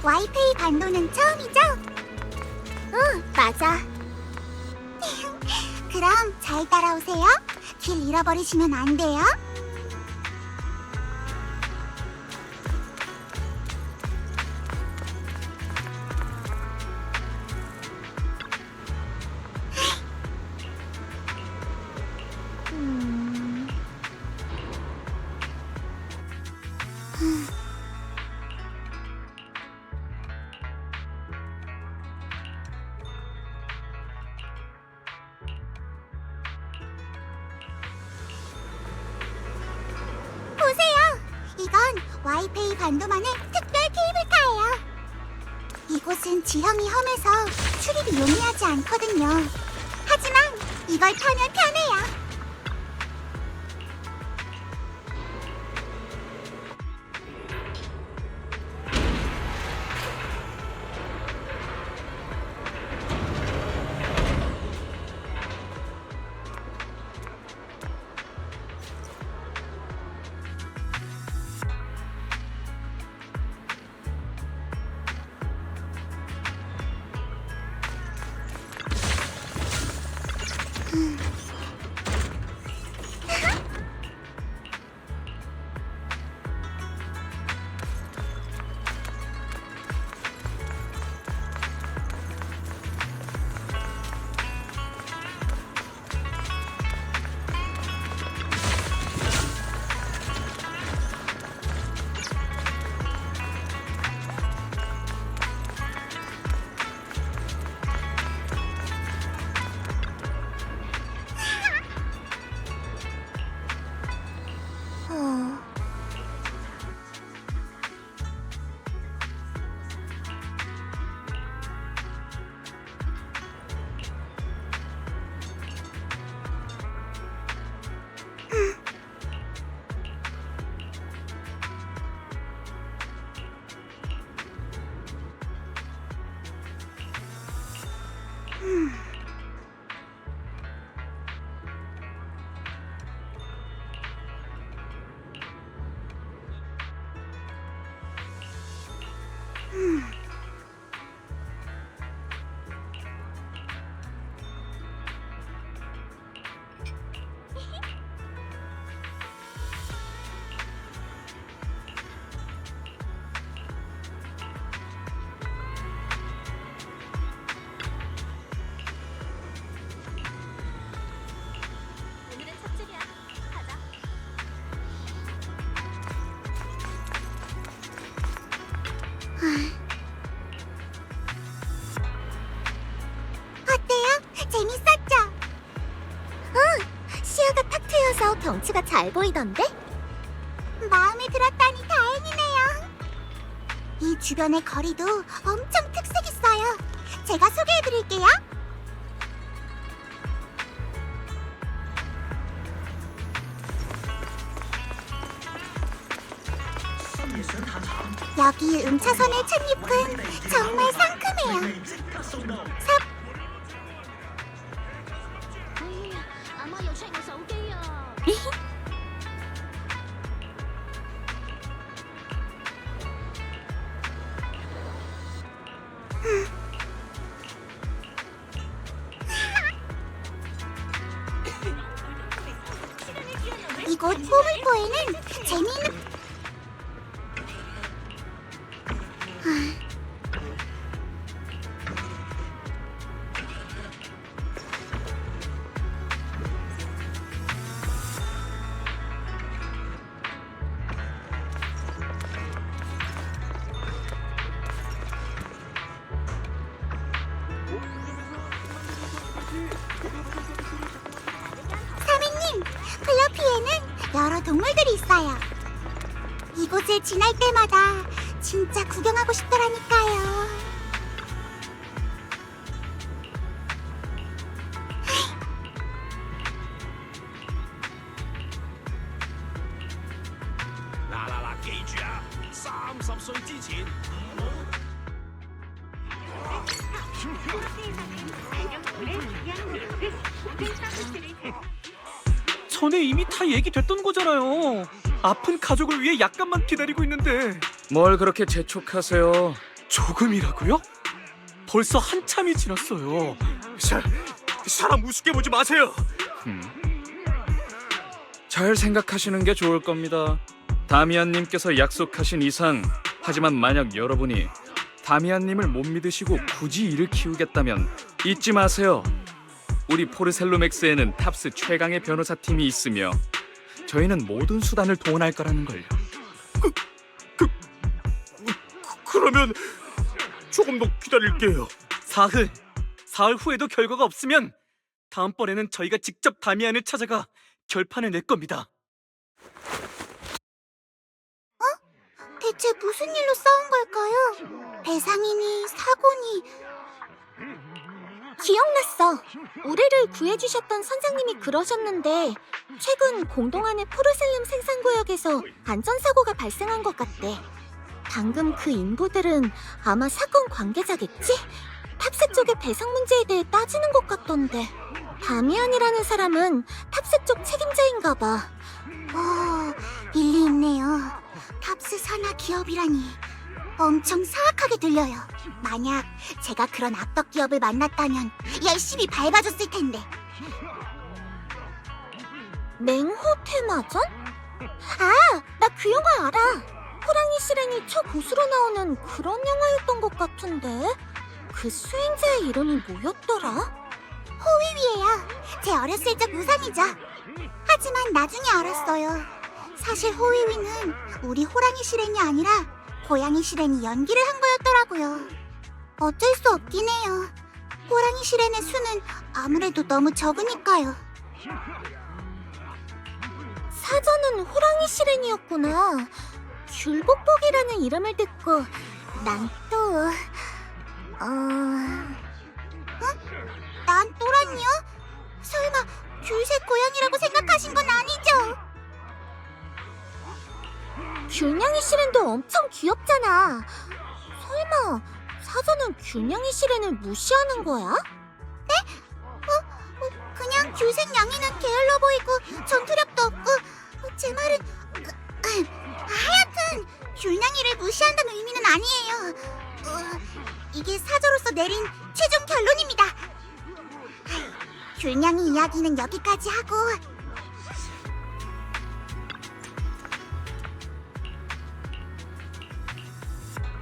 와이페이 반도는 처음이죠? 응, 맞아. 그럼 잘 따라오세요. 길 잃어버리시면 안 돼요. 보세요! 이건 와이페이 반도만의 특별 케이블카예요. 이곳은 지형이 험해서 출입이 용이하지 않거든요. 하지만 이걸 타면 편해요. 오늘은 첫째야. 가자. 어때요? 재밌었죠? 응, 시야가 탁 트여서 경치가 잘 보이던데? 마음에 들었다니 다행이네요. 이 주변의 거리도 엄청 특색 있어요. 제가 소개해드릴게요. 여기 음차선의 찻잎은 정말 상큼해요. 삽 哎呀，阿媽又 check 我手機啊！ 이곳 포물포에는 재미있는 사장님, 플러피에는 여러 동물들이 있어요. 이곳을 지날 때마다 진짜 구경하고 싶더라니까요.嗱，記住啊，30歲之前唔好。 전에 이미 다 얘기됐던 거잖아요. 아픈 가족을 위해 약간만 기다리고 있는데. 뭘 그렇게 재촉하세요. 조금이라고요? 벌써 한참이 지났어요. 사람 우습게 보지 마세요. 잘 생각하시는 게 좋을 겁니다. 다미안님께서 약속하신 이상, 하지만 만약 여러분이 다미안님을 못 믿으시고 굳이 이를 키우겠다면 잊지 마세요. 우리 포르셀로맥스에는 탑스 최강의 변호사 팀이 있으며 저희는 모든 수단을 동원할 거라는 걸요. 그러면 조금 더 기다릴게요. 사흘 후에도 결과가 없으면 다음번에는 저희가 직접 다미안을 찾아가 결판을 낼 겁니다. 대체 무슨 일로 싸운 걸까요? 배상이니 사고니... 기억났어. 우리를 구해주셨던 선장님이 그러셨는데 최근 공동안의 포르셀름 생산구역에서 안전사고가 발생한 것 같대. 방금 그 인부들은 아마 사건 관계자겠지? 탑스 쪽의 배상 문제에 대해 따지는 것 같던데. 다미안이라는 사람은 탑스 쪽 책임자인가 봐. 일리 있네요. 탑스 산하 기업이라니 엄청 사악하게 들려요. 만약 제가 그런 악덕 기업을 만났다면 열심히 밟아줬을 텐데. 맹호테마전? 아, 나 그 영화 알아. 호랑이 실행이 초고수로 나오는 그런 영화였던 것 같은데. 그 수행자의 이름이 뭐였더라? 호위위예요. 제 어렸을 적 우상이죠. 하지만 나중에 알았어요. 사실 호위위는 우리 호랑이 실행이 아니라 고양이 실행이 연기를 한 거였더라고요. 어쩔 수 없긴 해요. 호랑이 실행의 수는 아무래도 너무 적으니까요. 사전은 호랑이 실행이었구나. 귤복복이라는 이름을 듣고 난 또... 난 또란요? 설마 귤색 고양이라고 생각하신 건 아니죠? 귤냥이 실행도 엄청 귀엽잖아. 설마 사전은 귤냥이 실행을 무시하는 거야? 네? 그냥 귤색 냥이는 게을러 보이고 전투력도 없고 제 말은... 하여튼 귤냥이를 무시한다는 의미는 아니에요. 이게 사저로서 내린 최종 결론입니다. 귤냥이 이야기는 여기까지 하고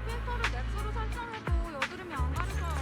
필터를 맥스로 설정해도 여드름이 안 가려져요.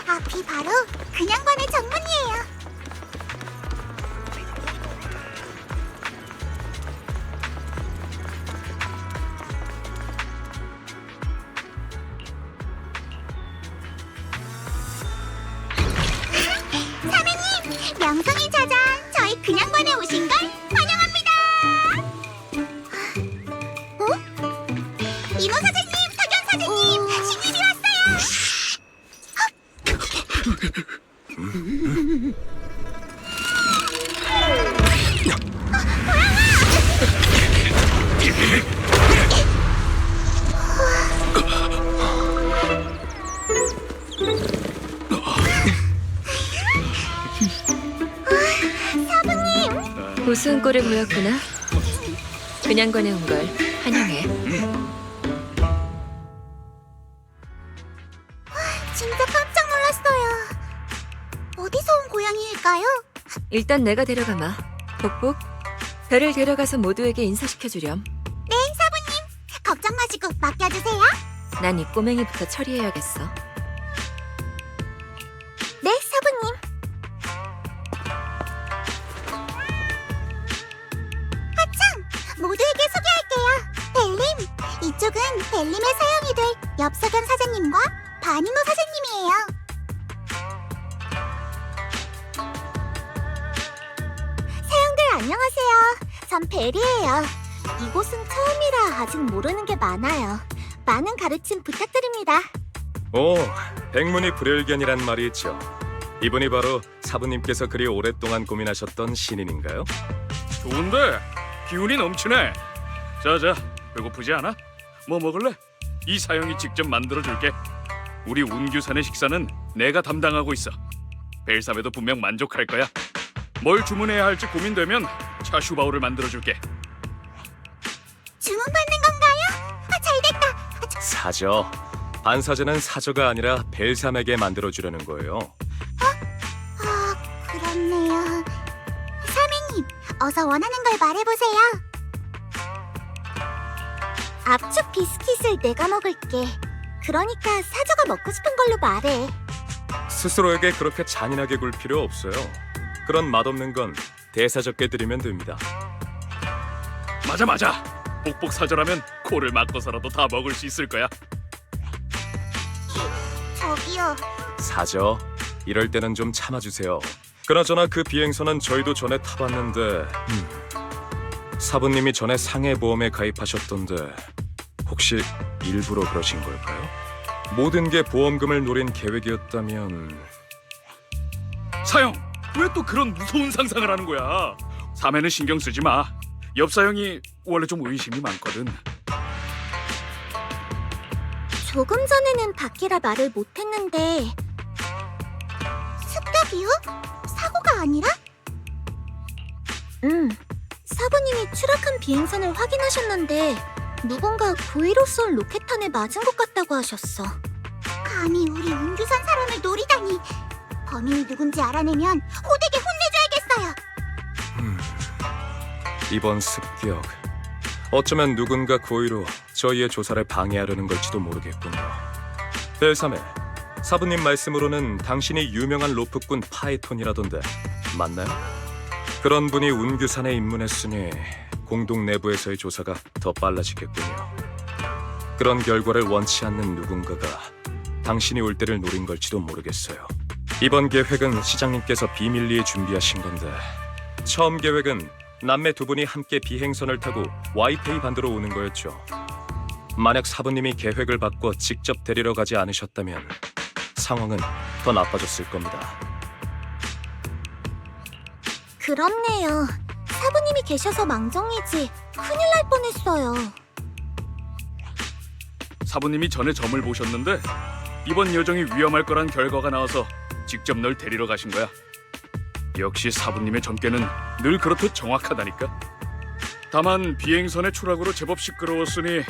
앞이 바로 그냥관의 정문이에요. 사장님, 명성이 찾아 저희 그냥관에 오신 걸 환영합니다. 이모 사장님, 석연 사장님, 신입이 왔어요. 우스운 꼴을 보였구나. 그냥관에 온 걸 환영해. 진짜 깜짝 놀랐어요. 어디서 온 고양이일까요? 일단 내가 데려가마. 복복, 별을 데려가서 모두에게 인사시켜주렴. 네, 사부님. 걱정 마시고 맡겨주세요. 난 이 꼬맹이부터 처리해야겠어. 네, 사부님. 하참! 모두에게 소개할게요. 벨림, 이쪽은 박석연 사장님과 반인호 사장님이에요. 사형들 안녕하세요. 전 벨이에요. 이곳은 처음이라 아직 모르는 게 많아요. 많은 가르침 부탁드립니다. 오, 백문이 불여일견이란 말이 있죠. 이분이 바로 사부님께서 그리 오랫동안 고민하셨던 신인인가요? 좋은데 기운이 넘치네. 자자, 배고프지 않아? 뭐 먹을래? 이 사형이 직접 만들어줄게. 우리 운규산의 식사는 내가 담당하고 있어. 벨삼에도 분명 만족할 거야. 뭘 주문해야 할지 고민되면 차슈바오를 만들어줄게. 주문받는 건가요? 잘됐다. 사저. 반사제는 사저가 아니라 벨삼에게 만들어주려는 거예요. 그렇네요. 사미님, 어서 원하는 걸 말해보세요. 압축 비스킷을 내가 먹을게. 그러니까 사저가 먹고 싶은 걸로 말해. 스스로에게 그렇게 잔인하게 굴 필요 없어요. 그런 맛없는 건 대사적게 드리면 됩니다. 맞아. 복복 사절하면 코를 막고서라도 다 먹을 수 있을 거야. 저기요. 사저, 이럴 때는 좀 참아주세요. 그나저나 그 비행선은 저희도 전에 타봤는데 사부님이 전에 상해보험에 가입하셨던데 혹시 일부러 그러신 걸까요? 모든 게 보험금을 노린 계획이었다면 사형, 왜 또 그런 무서운 상상을 하는 거야? 사매는 신경 쓰지 마. 옆 사형이 원래 좀 의심이 많거든. 조금 전에는 밖이라 말을 못했는데 습격이요? 사고가 아니라? 사부님이 추락한 비행선을 확인하셨는데 누군가 고의로 쏜 로켓탄에 맞은 것 같다고 하셨어. 감히 우리 운규산 사람을 노리다니. 범인이 누군지 알아내면 호되게 혼내줘야겠어요. 이번 습격 어쩌면 누군가 고의로 저희의 조사를 방해하려는 걸지도 모르겠군요. 벨삼에, 사부님 말씀으로는 당신이 유명한 로프꾼 파이톤이라던데 맞나요? 그런 분이 운규산에 입문했으니 공동 내부에서의 조사가 더 빨라지겠군요. 그런 결과를 원치 않는 누군가가 당신이 올 때를 노린 걸지도 모르겠어요. 이번 계획은 시장님께서 비밀리에 준비하신 건데 처음 계획은 남매 두 분이 함께 비행선을 타고 와이페이 반도로 오는 거였죠. 만약 사부님이 계획을 바꿔 직접 데리러 가지 않으셨다면 상황은 더 나빠졌을 겁니다. 그렇네요. 사부님이 계셔서 망정이지 큰일 날 뻔했어요. 사부님이 전에 점을 보셨는데 이번 여정이 위험할 거란 결과가 나와서 직접 널 데리러 가신 거야. 역시 사부님의 점괘는 늘 그렇듯 정확하다니까. 다만 비행선의 추락으로 제법 시끄러웠으니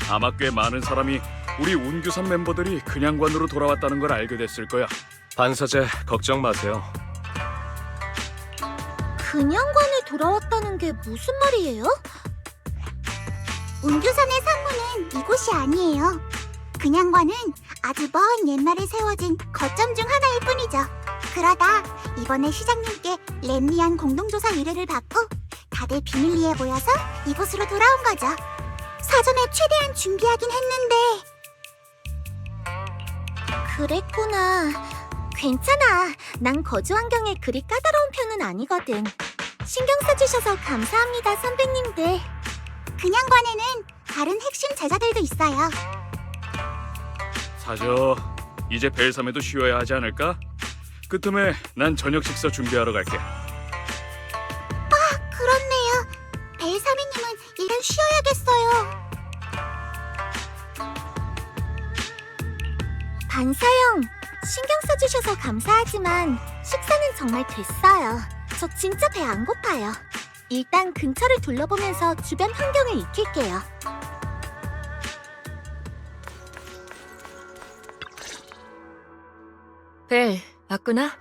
아마 꽤 많은 사람이 우리 운규산 멤버들이 그냥관으로 돌아왔다는 걸 알게 됐을 거야. 반사제 걱정 마세요. 그냥관에 돌아왔다는 게 무슨 말이에요? 운규산의 상무는 이곳이 아니에요. 그냥관은 아주 먼 옛날에 세워진 거점 중 하나일 뿐이죠. 그러다 이번에 시장님께 렘리안 공동조사 의뢰를 받고 다들 비밀리에 모여서 이곳으로 돌아온 거죠. 사전에 최대한 준비하긴 했는데 그랬구나. 괜찮아. 난 거주 환경에 그리 까다로운 편은 아니거든. 신경 써주셔서 감사합니다, 선배님들. 그냥관에는 다른 핵심 제자들도 있어요. 사저, 이제 벨삼에도 쉬어야 하지 않을까? 그 틈에 난 저녁 식사 준비하러 갈게. 그렇네요. 벨사미님은 일을 쉬어야겠어요. 반사형, 신경 써주셔서 감사하지만 식사는 정말 됐어요. 저 진짜 배 안 고파요. 일단 근처를 둘러보면서 주변 환경을 익힐게요. 벨, 왔구나?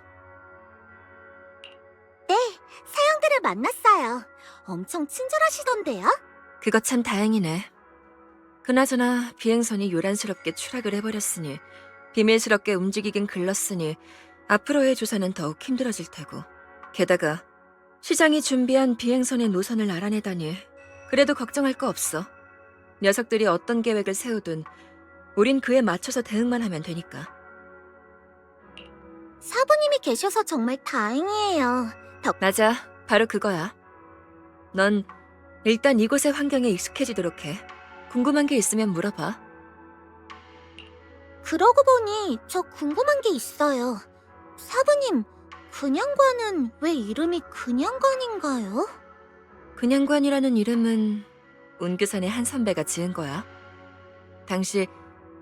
사형들을 만났어요. 엄청 친절하시던데요? 그거 참 다행이네. 그나저나 비행선이 요란스럽게 추락을 해버렸으니 비밀스럽게 움직이긴 글렀으니 앞으로의 조사는 더욱 힘들어질 테고 게다가 시장이 준비한 비행선의 노선을 알아내다니 그래도 걱정할 거 없어. 녀석들이 어떤 계획을 세우든 우린 그에 맞춰서 대응만 하면 되니까. 사부님이 계셔서 정말 다행이에요. 맞아, 바로 그거야. 넌 일단 이곳의 환경에 익숙해지도록 해. 궁금한 게 있으면 물어봐. 그러고 보니 저 궁금한 게 있어요. 사부님, 근양관은 왜 이름이 근양관인가요? 근양관이라는 이름은 운규산의 한 선배가 지은 거야. 당시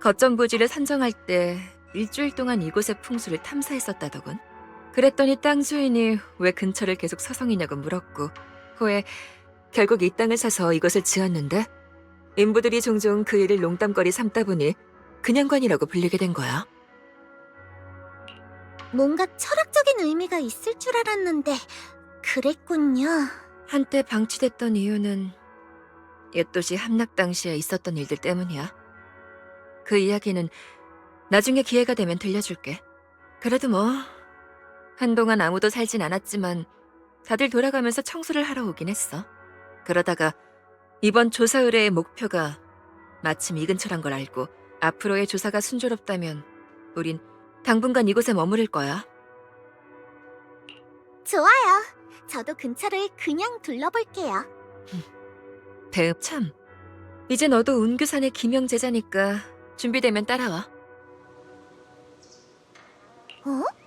거점 부지를 선정할 때 일주일 동안 이곳의 풍수를 탐사했었다더군. 그랬더니 땅 주인이 왜 근처를 계속 서성이냐고 물었고, 후에 결국 이 땅을 사서 이것을 지었는데, 인부들이 종종 그 일을 농담거리 삼다 보니 근양관이라고 불리게 된 거야. 뭔가 철학적인 의미가 있을 줄 알았는데 그랬군요. 한때 방치됐던 이유는 옛도시 함락 당시에 있었던 일들 때문이야. 그 이야기는 나중에 기회가 되면 들려줄게. 그래도 뭐 한동안 아무도 살진 않았지만 다들 돌아가면서 청소를 하러 오긴 했어. 그러다가 이번 조사 의뢰의 목표가 마침 이 근처란 걸 알고 앞으로의 조사가 순조롭다면 우린 당분간 이곳에 머무를 거야. 좋아요. 저도 근처를 그냥 둘러볼게요. 대읍 참. 이제 너도 운규산의 기명 제자니까 준비되면 따라와. 어?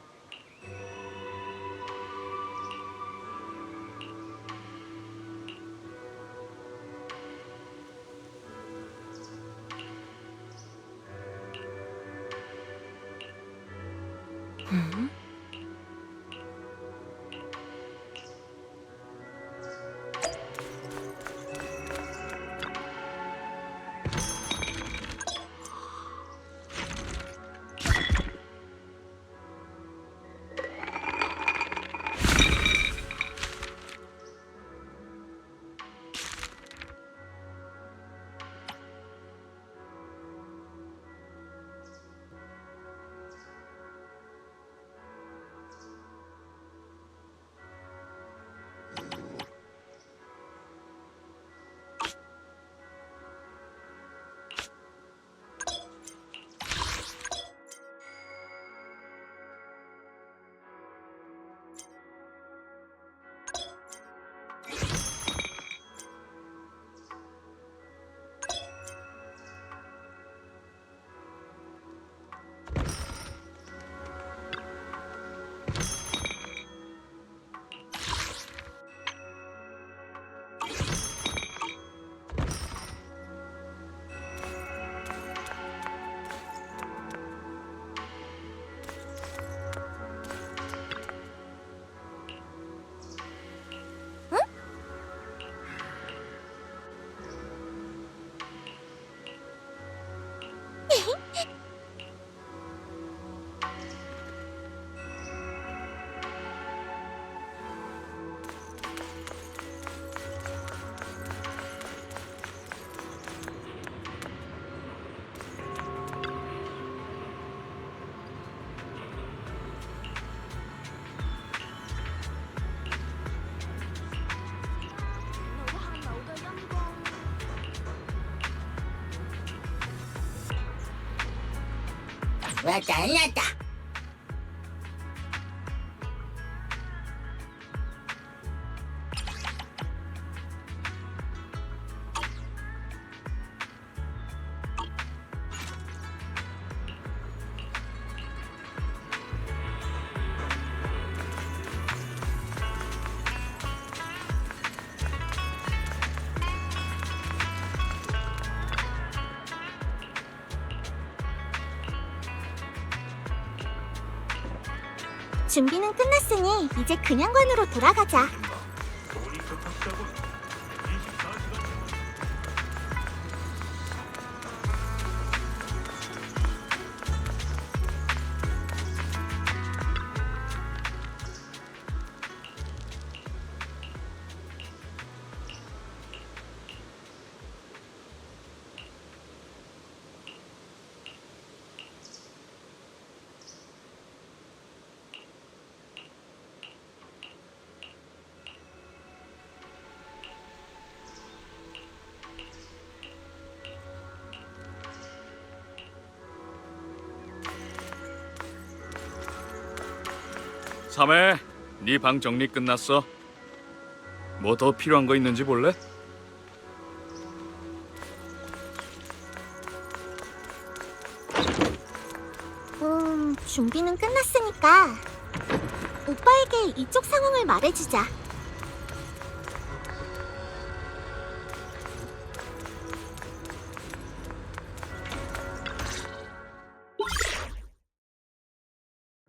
왔다 났다. 준비는 끝났으니 이제 근양관으로 돌아가자. 3회, 네 방 정리 끝났어. 뭐 더 필요한 거 있는지 볼래? 준비는 끝났으니까 오빠에게 이쪽 상황을 말해주자.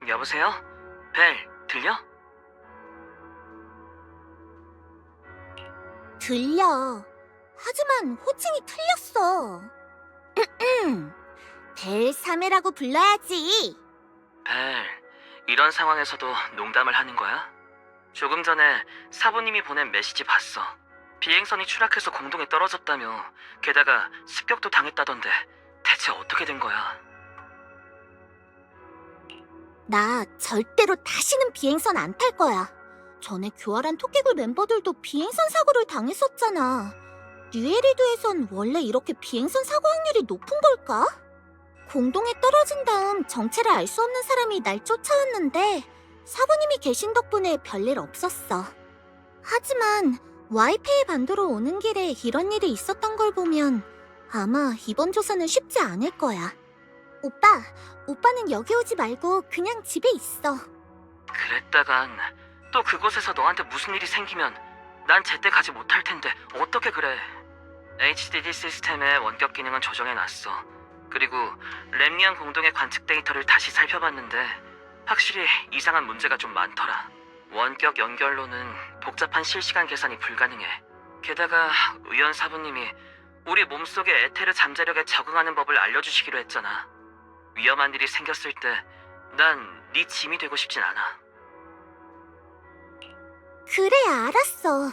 여보세요? 벨, 들려? 들려. 하지만 호칭이 틀렸어. 벨사메라고 불러야지. 벨, 이런 상황에서도 농담을 하는 거야? 조금 전에 사부님이 보낸 메시지 봤어. 비행선이 추락해서 공동에 떨어졌다며. 게다가 습격도 당했다던데. 대체 어떻게 된 거야? 나 절대로 다시는 비행선 안 탈 거야. 전에 교활한 토끼굴 멤버들도 비행선 사고를 당했었잖아. 뉴에리드에선 원래 이렇게 비행선 사고 확률이 높은 걸까? 공동에 떨어진 다음 정체를 알 수 없는 사람이 날 쫓아왔는데 사부님이 계신 덕분에 별일 없었어. 하지만 와이페이 반도로 오는 길에 이런 일이 있었던 걸 보면 아마 이번 조사는 쉽지 않을 거야. 오빠는 여기 오지 말고 그냥 집에 있어. 그랬다간 또 그곳에서 너한테 무슨 일이 생기면 난 제때 가지 못할 텐데 어떻게 그래? HDD 시스템의 원격 기능은 조정해놨어. 그리고 렘리안 공동의 관측 데이터를 다시 살펴봤는데 확실히 이상한 문제가 좀 많더라. 원격 연결로는 복잡한 실시간 계산이 불가능해. 게다가 의원 사부님이 우리 몸속의 에테르 잠재력에 적응하는 법을 알려주시기로 했잖아. 위험한 일이 생겼을 때 난 네 짐이 되고 싶진 않아. 그래, 알았어.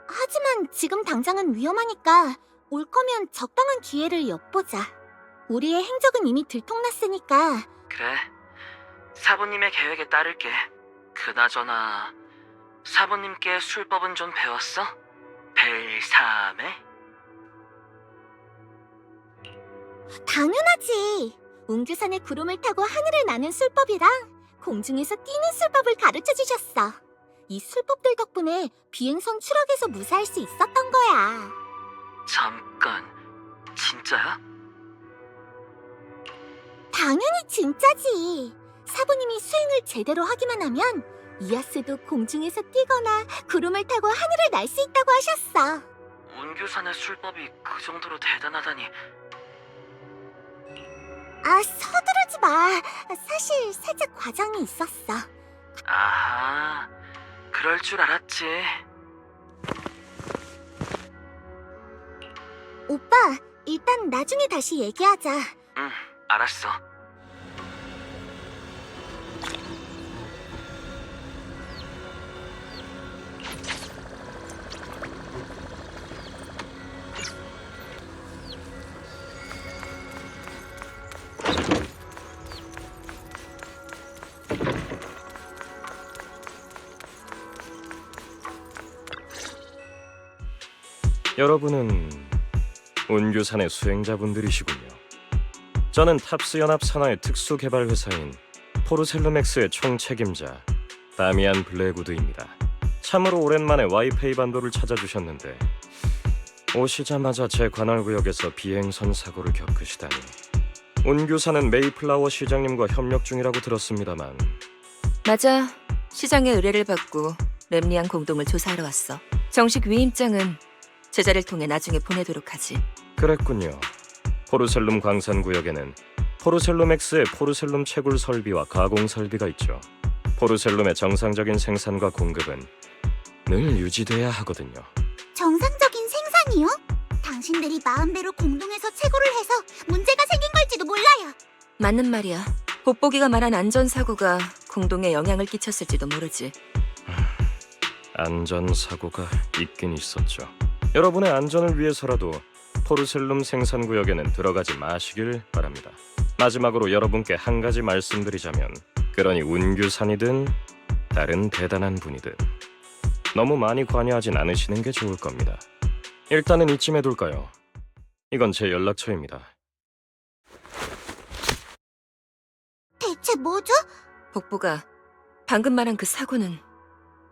하지만 지금 당장은 위험하니까 올 거면 적당한 기회를 엿보자. 우리의 행적은 이미 들통났으니까. 그래, 사부님의 계획에 따를게. 그나저나 사부님께 술법은 좀 배웠어? 벨사메? 당연하지. 웅규산의 구름을 타고 하늘을 나는 술법이랑 공중에서 뛰는 술법을 가르쳐 주셨어. 이 술법들 덕분에 비행선 추락에서 무사할 수 있었던 거야. 잠깐, 진짜야? 당연히 진짜지. 사부님이 수행을 제대로 하기만 하면 이아스도 공중에서 뛰거나 구름을 타고 하늘을 날 수 있다고 하셨어. 운규산의 술법이 그 정도로 대단하다니. 서두르지 마. 사실 살짝 과장이 있었어. 아하, 그럴 줄 알았지. 오빠, 일단 나중에 다시 얘기하자. 응, 알았어. 여러분은 운규산의 수행자분들이시군요. 저는 탑스 연합 산하의 특수개발 회사인 포르셀루맥스의 총책임자 다미안 블레구드입니다. 참으로 오랜만에 와이페이 반도를 찾아주셨는데 오시자마자 제 관할 구역에서 비행선 사고를 겪으시다니. 운규산은 메이플라워 시장님과 협력 중이라고 들었습니다만. 맞아. 시장의 의뢰를 받고 렘리안 공동을 조사하러 왔어. 정식 위임장은 제자를 통해 나중에 보내도록 하지. 그랬군요. 포르셀룸 광산구역에는 포르셀룸엑스의 포르셀룸 채굴 설비와 가공 설비가 있죠. 포르셀룸의 정상적인 생산과 공급은 늘 유지돼야 하거든요. 정상적인 생산이요? 당신들이 마음대로 공동에서 채굴을 해서 문제가 생긴 걸지도 몰라요. 맞는 말이야. 돋보기가 말한 안전사고가 공동에 영향을 끼쳤을지도 모르지. 안전사고가 있긴 있었죠. 여러분의 안전을 위해서라도 포르셀룸 생산구역에는 들어가지 마시길 바랍니다. 마지막으로 여러분께 한 가지 말씀드리자면, 그러니 운규산이든 다른 대단한 분이든 너무 많이 관여하진 않으시는 게 좋을 겁니다. 일단은 이쯤에 둘까요? 이건 제 연락처입니다. 대체 뭐죠? 복부가 방금 말한 그 사고는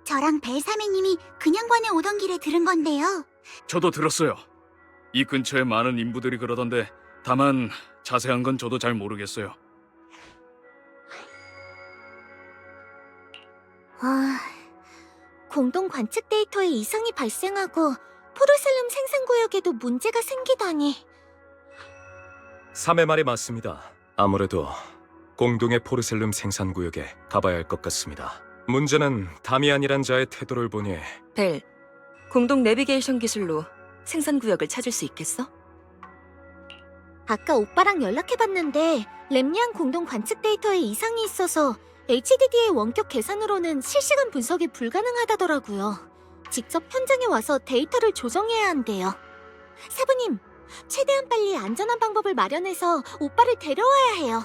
저랑 벨사메님이 그냥관에 오던 길에 들은 건데요. 저도 들었어요. 이 근처에 많은 인부들이 그러던데 다만 자세한 건 저도 잘 모르겠어요. 공동 관측 데이터에 이상이 발생하고 포르셀름 생산구역에도 문제가 생기다니. 3의 말이 맞습니다. 아무래도 공동의 포르셀름 생산구역에 가봐야 할 것 같습니다. 문제는 다미안이란 자의 태도를 보니 벨, 공동 내비게이션 기술로 생산구역을 찾을 수 있겠어? 아까 오빠랑 연락해봤는데 렘리안 공동 관측 데이터에 이상이 있어서 HDD의 원격 계산으로는 실시간 분석이 불가능하다더라고요. 직접 현장에 와서 데이터를 조정해야 한대요. 사부님, 최대한 빨리 안전한 방법을 마련해서 오빠를 데려와야 해요.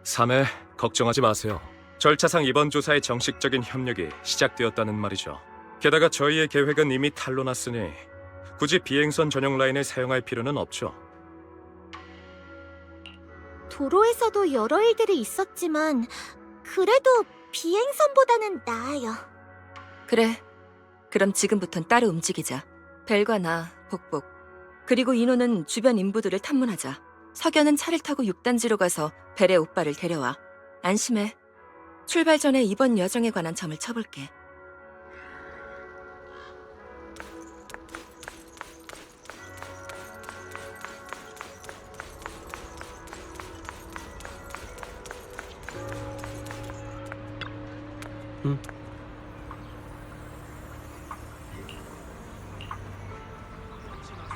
3회 걱정하지 마세요. 절차상 이번 조사의 정식적인 협력이 시작되었다는 말이죠. 게다가 저희의 계획은 이미 탄로났으니 굳이 비행선 전용 라인을 사용할 필요는 없죠. 도로에서도 여러 일들이 있었지만 그래도 비행선보다는 나아요. 그래. 그럼 지금부턴 따로 움직이자. 벨과 나, 복복. 그리고 인호는 주변 인부들을 탐문하자. 석연은 차를 타고 6단지로 가서 벨의 오빠를 데려와. 안심해. 출발 전에 이번 여정에 관한 점을 쳐볼게.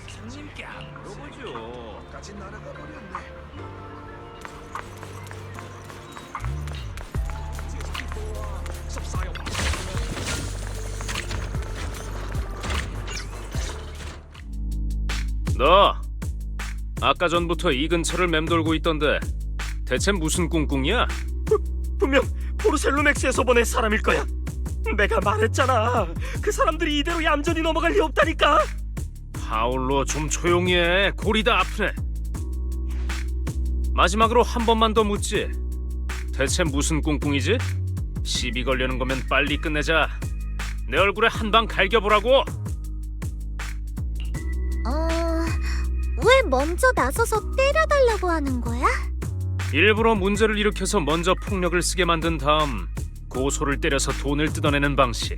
손님께 안 물어보죠. 까지 날아가 버렸네. 너 아까 전부터 이 근처를 맴돌고 있던데 대체 무슨 꿍꿍이야? 분명 포르셀로맥스에서 보낸 사람일 거야. 내가 말했잖아. 그 사람들이 이대로 얌전히 넘어갈 리 없다니까. 파울로 좀 조용히 해. 골이 다 아프네. 마지막으로 한 번만 더 묻지. 대체 무슨 꿍꿍이지? 시비 걸려는 거면 빨리 끝내자. 내 얼굴에 한 방 갈겨보라고. 왜 먼저 나서서 때려달라고 하는 거야? 일부러 문제를 일으켜서 먼저 폭력을 쓰게 만든 다음 고소를 때려서 돈을 뜯어내는 방식.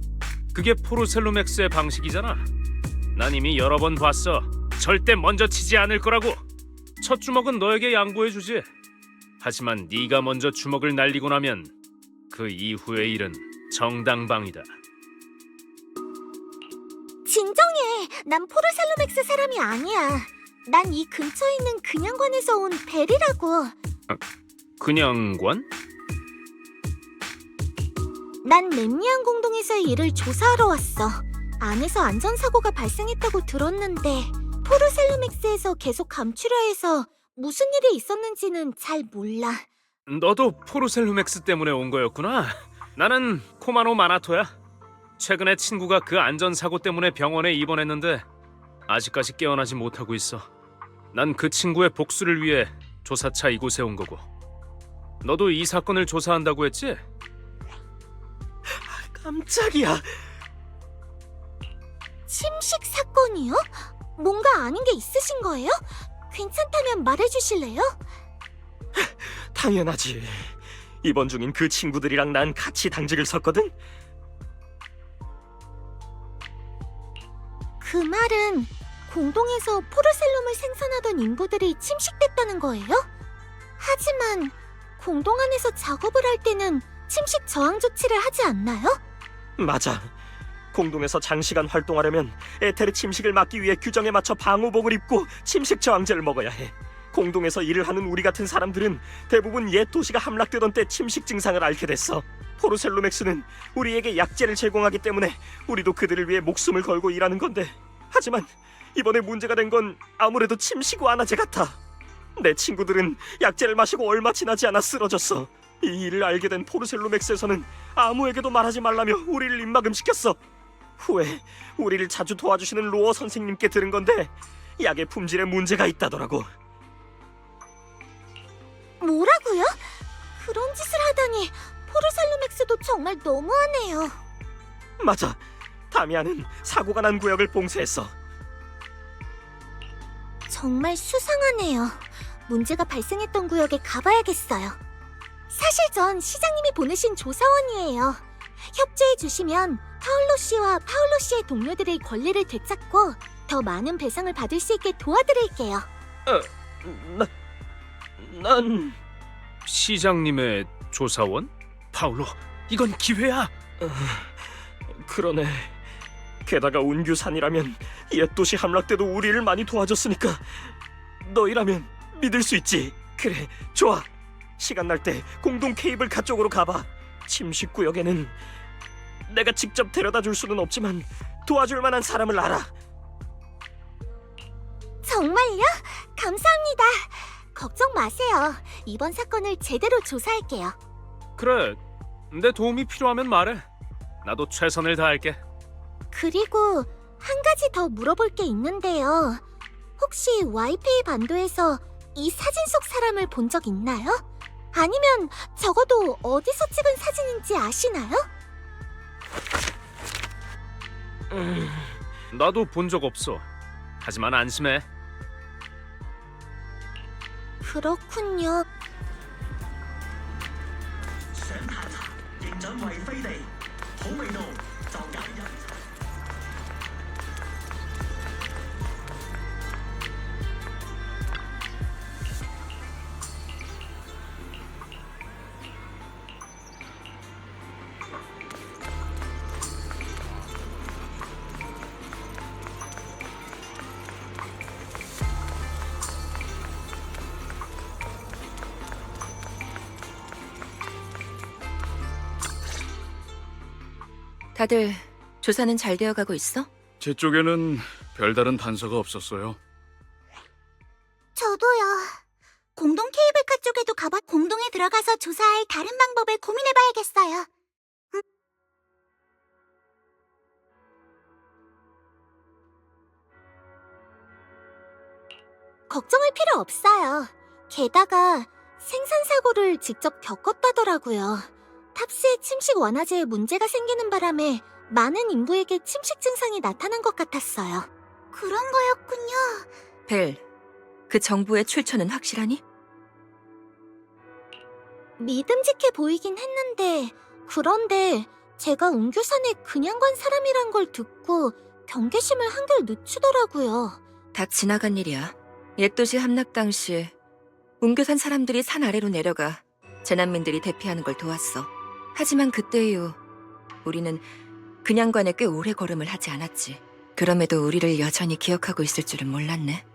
그게 포르셀로맥스의 방식이잖아. 난 이미 여러 번 봤어. 절대 먼저 치지 않을 거라고. 첫 주먹은 너에게 양보해주지. 하지만 네가 먼저 주먹을 날리고 나면 그 이후의 일은 정당방위다. 진정해. 난 포르셀로맥스 사람이 아니야. 난 이 근처에 있는 그냥관에서 온 벨이라고. 그냥관? 난 렘리안 공동에서의 일을 조사하러 왔어. 안에서 안전사고가 발생했다고 들었는데 포르셀로맥스에서 계속 감추려 해서 무슨 일이 있었는지는 잘 몰라. 너도 포르셀로맥스 때문에 온 거였구나. 나는 코마노 마나토야. 최근에 친구가 그 안전사고 때문에 병원에 입원했는데 아직까지 깨어나지 못하고 있어. 난 그 친구의 복수를 위해 조사차 이곳에 온 거고. 너도 이 사건을 조사한다고 했지? 깜짝이야. 침식 사건이요? 뭔가 아닌 게 있으신 거예요? 괜찮다면 말해주실래요? 당연하지. 입원 중인 그 친구들이랑 난 같이 당직을 섰거든. 그 말은 공동에서 포르셀lum을 생산하던 인부들이 침식됐다는 거예요? 하지만 공동 안에서 작업을 할 때는 침식 저항 조치를 하지 않나요? 맞아. 공동에서 장시간 활동하려면 에테르 침식을 막기 위해 규정에 맞춰 방호복을 입고 침식 저항제를 먹어야 해. 공동에서 일을 하는 우리 같은 사람들은 대부분 옛 도시가 함락되던 때 침식 증상을 앓게 됐어. 포르셀로맥스는 우리에게 약제를 제공하기 때문에 우리도 그들을 위해 목숨을 걸고 일하는 건데, 하지만 이번에 문제가 된 건 아무래도 침식 완화제 같아. 내 친구들은 약제를 마시고 얼마 지나지 않아 쓰러졌어. 이 일을 알게 된 포르셀로맥스에서는 아무에게도 말하지 말라며 우리를 입막음시켰어. 후에 우리를 자주 도와주시는 로어 선생님께 들은 건데 약의 품질에 문제가 있다더라고. 뭐라고요? 그런 짓을 하다니 포르살루맥스도 정말 너무하네요. 맞아. 다미안은 사고가 난 구역을 봉쇄했어. 정말 수상하네요. 문제가 발생했던 구역에 가봐야겠어요. 사실 전 시장님이 보내신 조사원이에요. 협조해 주시면 파울로 씨와 파울로 씨의 동료들의 권리를 되찾고 더 많은 배상을 받을 수 있게 도와드릴게요. 난 시장님의 조사원? 파울로, 이건 기회야. 그러네. 게다가 운규산이라면 옛 도시 함락 때도 우리를 많이 도와줬으니까 너희라면 믿을 수 있지. 그래, 좋아. 시간 날 때 공동 케이블카 쪽으로 가봐. 침식 구역에는 내가 직접 데려다 줄 수는 없지만 도와줄 만한 사람을 알아. 정말요? 감사합니다. 걱정 마세요. 이번 사건을 제대로 조사할게요. 그래, 내 도움이 필요하면 말해. 나도 최선을 다할게. 그리고 한 가지 더 물어볼 게 있는데요. 혹시 와이페이 반도에서 이 사진 속 사람을 본 적 있나요? 아니면 적어도 어디서 찍은 사진인지 아시나요? 나도 본 적 없어. 하지만 안심해. 그렇군요. 다들 조사는 잘 되어가고 있어? 제 쪽에는 별다른 단서가 없었어요. 저도요. 공동 케이블카 쪽에도 가봐 공동에 들어가서 조사할 다른 방법을 고민해봐야겠어요. 걱정할 필요 없어요. 게다가 생산사고를 직접 겪었다더라고요. 탑스의 침식 원화제에 문제가 생기는 바람에 많은 인부에게 침식 증상이 나타난 것 같았어요. 그런 거였군요. 벨, 그 정부의 출처는 확실하니? 믿음직해 보이긴 했는데, 그런데 제가 웅규산에 그냥 간 사람이란 걸 듣고 경계심을 한결 늦추더라고요. 다 지나간 일이야. 옛도시 함락 당시 웅교산 사람들이 산 아래로 내려가 재난민들이 대피하는 걸 도왔어. 하지만 그때 이후 우리는 그냥관에 꽤 오래 걸음을 하지 않았지. 그럼에도 우리를 여전히 기억하고 있을 줄은 몰랐네.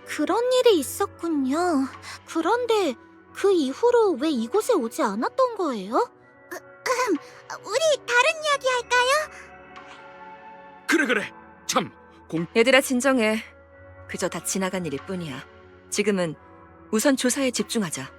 그런 일이 있었군요. 그런데 그 이후로 왜 이곳에 오지 않았던 거예요? 우리 다른 이야기 할까요? 그래. 참, 얘들아 진정해. 그저 다 지나간 일일 뿐이야. 지금은 우선 조사에 집중하자.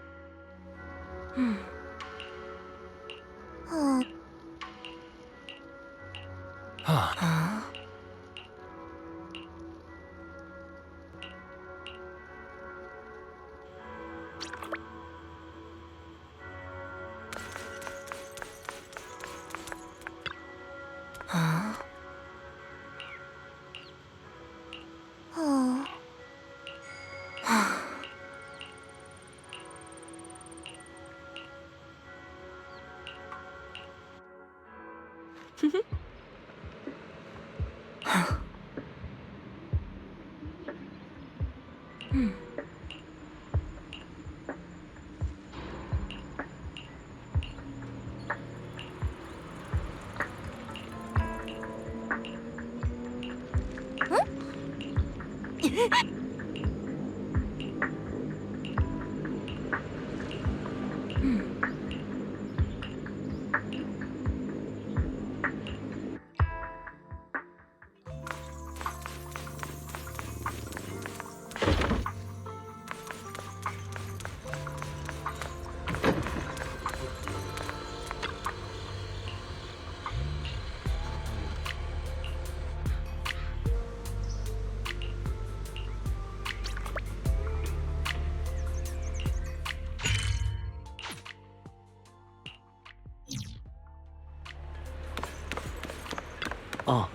어,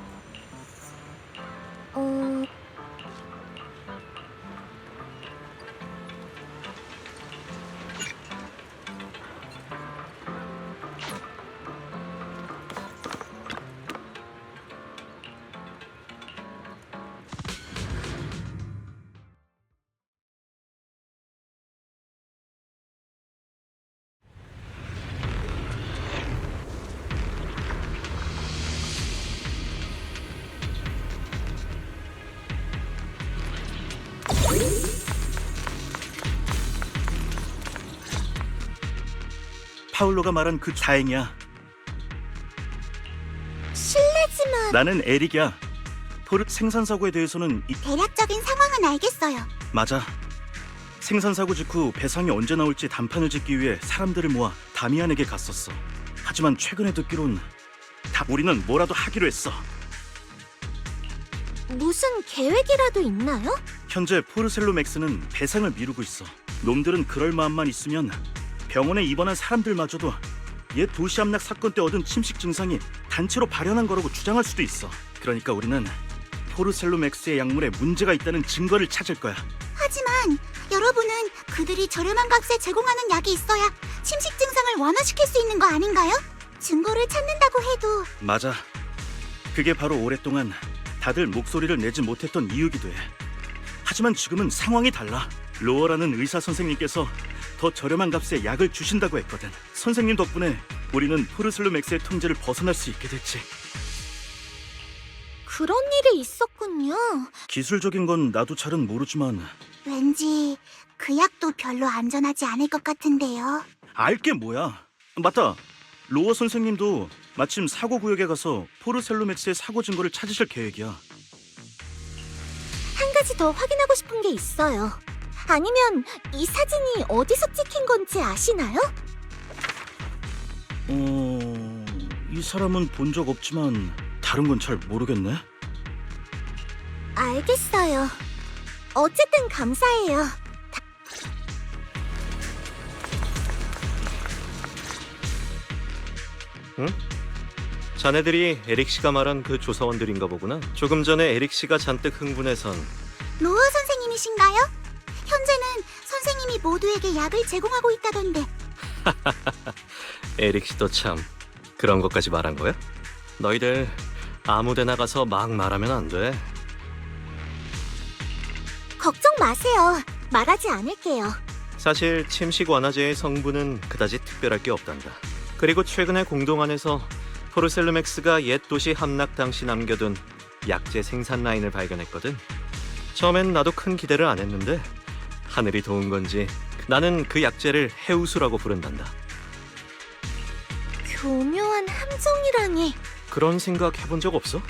어... 파울로가 말한 그 다행이야. 실례지만 나는 에릭이야. 포르 생산사고에 대해서는 대략적인 상황은 알겠어요. 맞아. 생산사고 직후 배상이 언제 나올지 단판을 짓기 위해 사람들을 모아 다미안에게 갔었어. 하지만 최근에 듣기론 우리는 뭐라도 하기로 했어. 무슨 계획이라도 있나요? 현재 포르셀로 맥스는 배상을 미루고 있어. 놈들은 그럴 마음만 있으면 병원에 입원한 사람들마저도 옛 도시 함락 사건 때 얻은 침식 증상이 단체로 발현한 거라고 주장할 수도 있어. 그러니까 우리는 포르셀로 맥스의 약물에 문제가 있다는 증거를 찾을 거야. 하지만 여러분은 그들이 저렴한 값에 제공하는 약이 있어야 침식 증상을 완화시킬 수 있는 거 아닌가요? 증거를 찾는다고 해도 맞아. 그게 바로 오랫동안 다들 목소리를 내지 못했던 이유기도 해. 하지만 지금은 상황이 달라. 로어라는 의사 선생님께서 더 저렴한 값에 약을 주신다고 했거든. 선생님 덕분에 우리는 포르셀로 맥스의 통제를 벗어날 수 있게 됐지. 그런 일이 있었군요. 기술적인 건 나도 잘은 모르지만 왠지 그 약도 별로 안전하지 않을 것 같은데요. 알게 뭐야. 맞다. 로어 선생님도 마침 사고 구역에 가서 포르셀로 맥스의 사고 증거를 찾으실 계획이야. 한 가지 더 확인하고 싶은 게 있어요. 아니면 이 사진이 어디서 찍힌 건지 아시나요? 이 사람은 본 적 없지만 다른 건 잘 모르겠네. 알겠어요. 어쨌든 감사해요. 자네들이 에릭 씨가 말한 그 조사원들인가 보구나. 조금 전에 에릭 씨가 잔뜩 흥분해선 로어 선생님이신가요? 현재는 선생님이 모두에게 약을 제공하고 있다던데. 에릭 씨도 참 그런 것까지 말한 거야? 너희들 아무데나 가서 막 말하면 안 돼. 걱정 마세요. 말하지 않을게요. 사실 침식 완화제의 성분은 그다지 특별할 게 없단다. 그리고 최근에 공동안에서 포르셀루맥스가 옛 도시 함락 당시 남겨둔 약제 생산 라인을 발견했거든. 처음엔 나도 큰 기대를 안 했는데 하늘이 도운 건지 나는 그 약제를 해우수라고 부른단다. 교묘한 함정이라니. 그런 생각 해본 적 없어?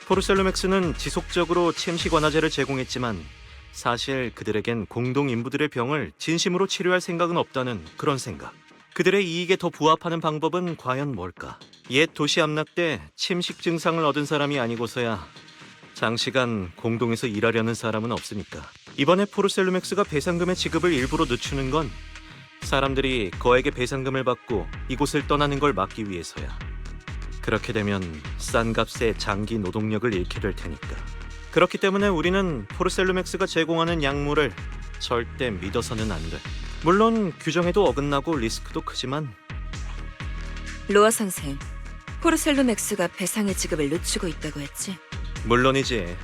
포르셀루맥스는 지속적으로 침식 완화제를 제공했지만 사실 그들에겐 공동 인부들의 병을 진심으로 치료할 생각은 없다는 그런 생각. 그들의 이익에 더 부합하는 방법은 과연 뭘까? 옛 도시 함락 때 침식 증상을 얻은 사람이 아니고서야 장시간 공동에서 일하려는 사람은 없으니까. 이번에 포르셀루맥스가 배상금의 지급을 일부러 늦추는 건 사람들이 거액의 배상금을 받고 이곳을 떠나는 걸 막기 위해서야. 그렇게 되면 싼 값에 장기 노동력을 잃게 될 테니까. 그렇기 때문에 우리는 포르셀루맥스가 제공하는 약물을 절대 믿어서는 안 돼. 물론 규정에도 어긋나고 리스크도 크지만. 로아 선생, 포르셀루맥스가 배상의 지급을 늦추고 있다고 했지? 물론이지.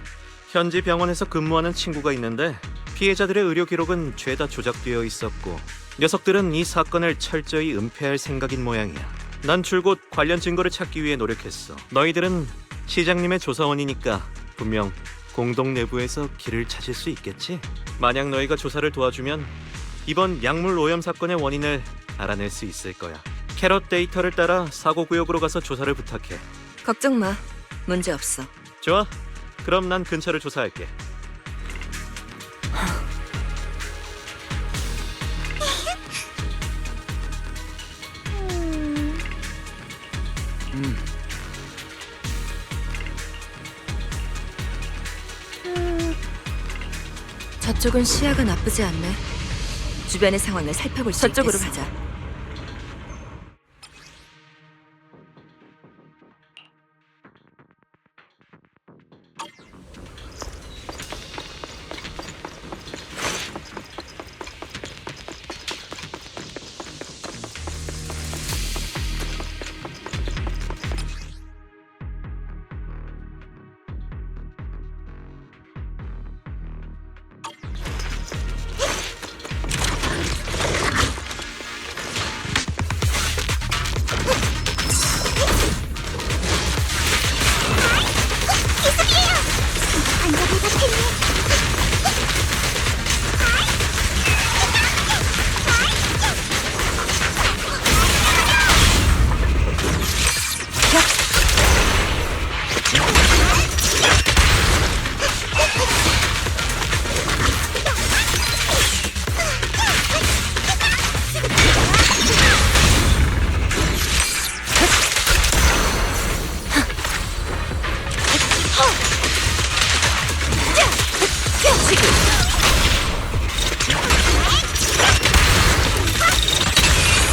현지 병원에서 근무하는 친구가 있는데 피해자들의 의료 기록은 죄다 조작되어 있었고 녀석들은 이 사건을 철저히 은폐할 생각인 모양이야. 난 줄곧 관련 증거를 찾기 위해 노력했어. 너희들은 시장님의 조사원이니까 분명 공동 내부에서 길을 찾을 수 있겠지? 만약 너희가 조사를 도와주면 이번 약물 오염 사건의 원인을 알아낼 수 있을 거야. 캐럿 데이터를 따라 사고 구역으로 가서 조사를 부탁해. 걱정 마. 문제 없어. 좋아. 그럼 난 근처를 조사할게. 저쪽은 시야가 나쁘지 않네. 주변의 상황을 살펴볼 수 있겠어. 저쪽으로 가자.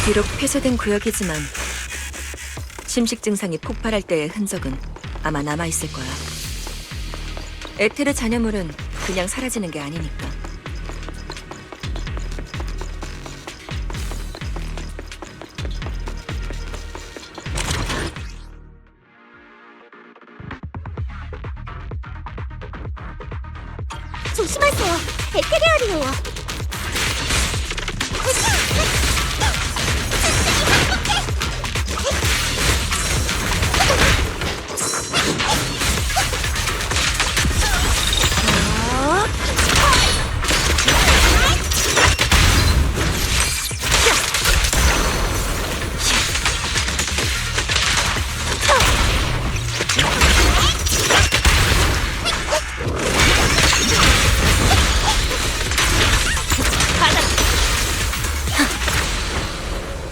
비록 폐쇄된 구역이지만 침식 증상이 폭발할 때의 흔적은 아마 남아있을 거야. 에테르 잔여물은 그냥 사라지는 게 아니니까. 조심하세요. 에테리얼이에요.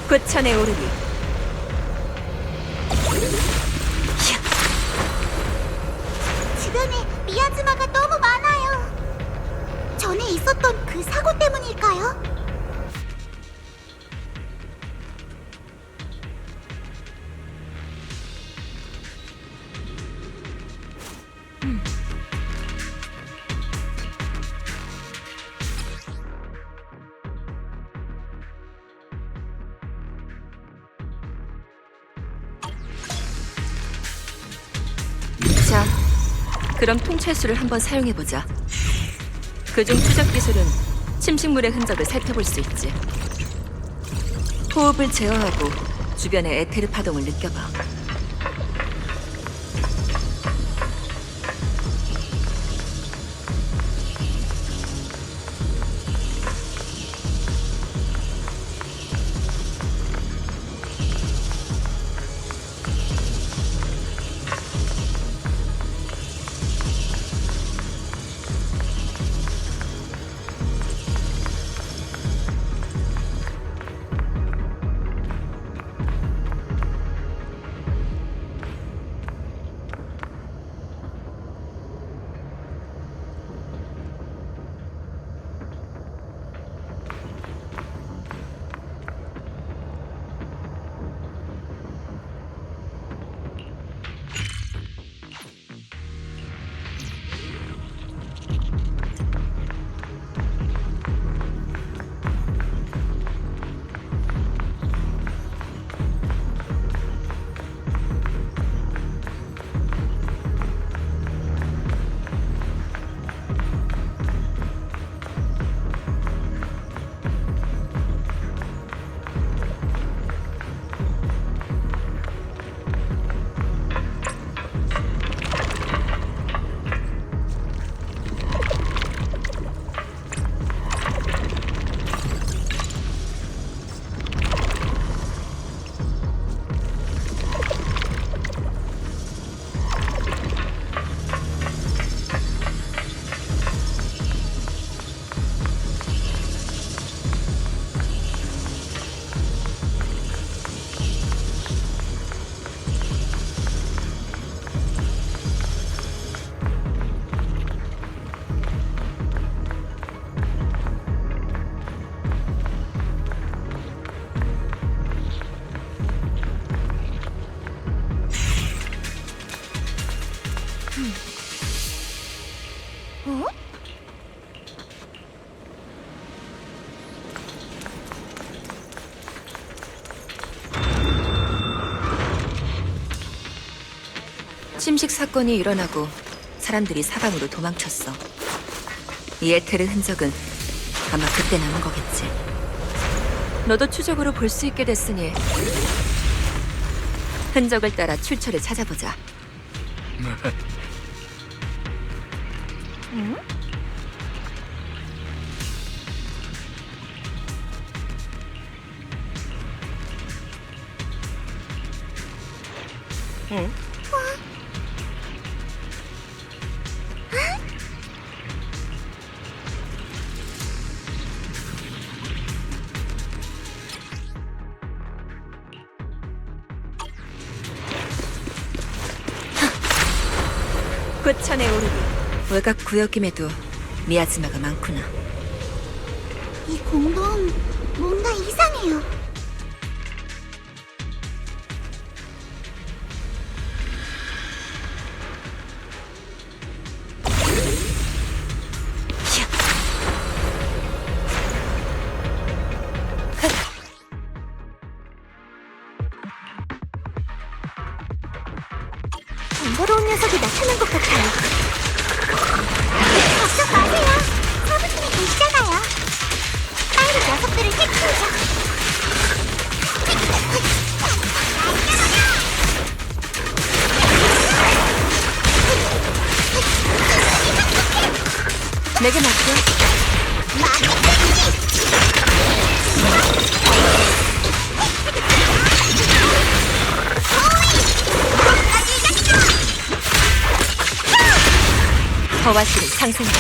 고천에 오르기. 주변에 미아즈마가 너무 많아요. 전에 있었던 그 사고 때문일까요? 자, 그럼 통찰수를 한번 사용해보자. 그중 추적 기술은 침식물의 흔적을 살펴볼 수 있지. 호흡을 제어하고 주변의 에테르 파동을 느껴봐. 침식 사건이 일어나고 사람들이 사방으로 도망쳤어. 이 에테르 흔적은 아마 그때 남은 거겠지. 너도 추적으로 볼 수 있게 됐으니 흔적을 따라 출처를 찾아보자. 고천에 오르기. 외곽 구역임에도 미아즈마가 많구나. 이 공동 뭔가 이상해요. 번거로운 녀석이 나타난 것 같아요. 걱정 마세요. 사부님이 계시잖아요. 빨리 녀석들을 해치우자. 내게 맡겨. 거와실은 상생한다.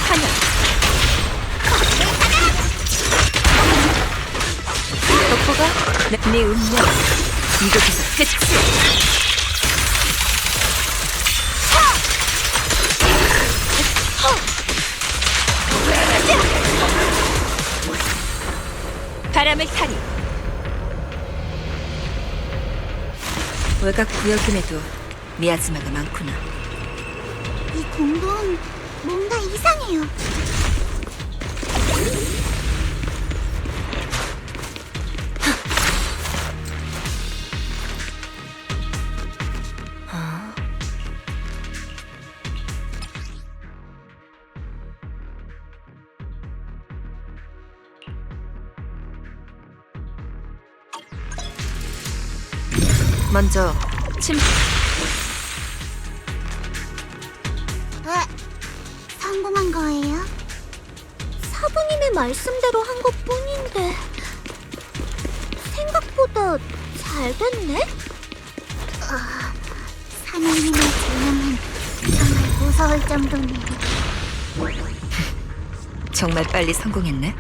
환영. 덕보가 네 운명 이곳에서 끝이야. 바람을 타리. 외곽 구역임에도 미아즈마가 많구나. 이 공동 뭔가 이상해요. 먼저 성공한 거예요? 사부님의 말씀대로 한 것뿐인데 생각보다 잘 됐네? 사내님의 재능은 정말 무서울 정도네요. 정말 빨리 성공했네.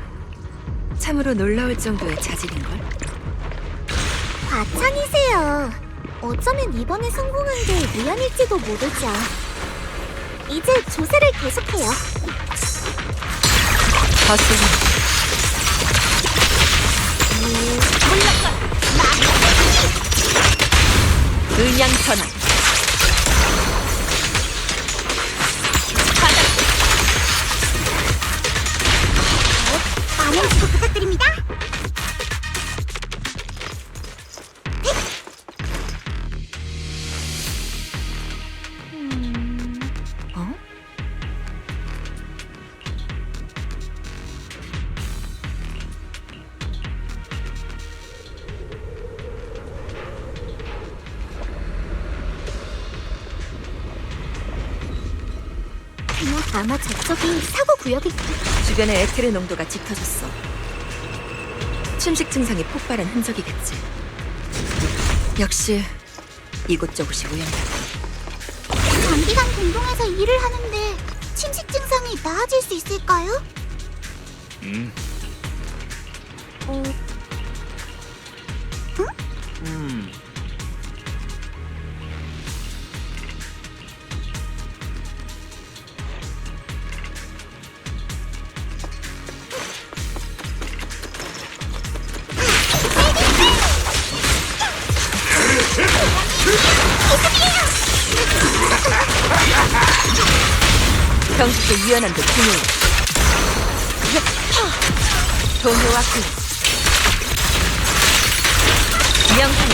참으로 놀라울 정도의 자질인걸. 과찬이세요. 어쩌면 이번에 성공한 게 우연일지도 모르죠. 이제 조사를 계속해요. 거슬림. 을량 전환. 많은 지도 부탁드립니다. 어? 그냥 아마 저쪽이 사고 구역일 주변에 에테르 농도가 짙어졌어. 침식 증상이 폭발한 흔적이겠지. 역시 이곳저곳이 우연하다. 장기간 공동에서 일을 하는데 침식 증상이 나아질 수 있을까요? 병식의 유연함도 중요해. 동요와 그 명상.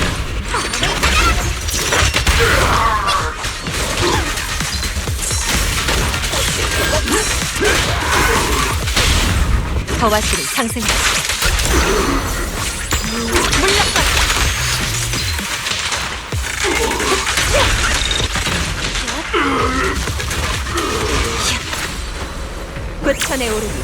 거와실은 상생한다. 물러가. 꽃천에 오르니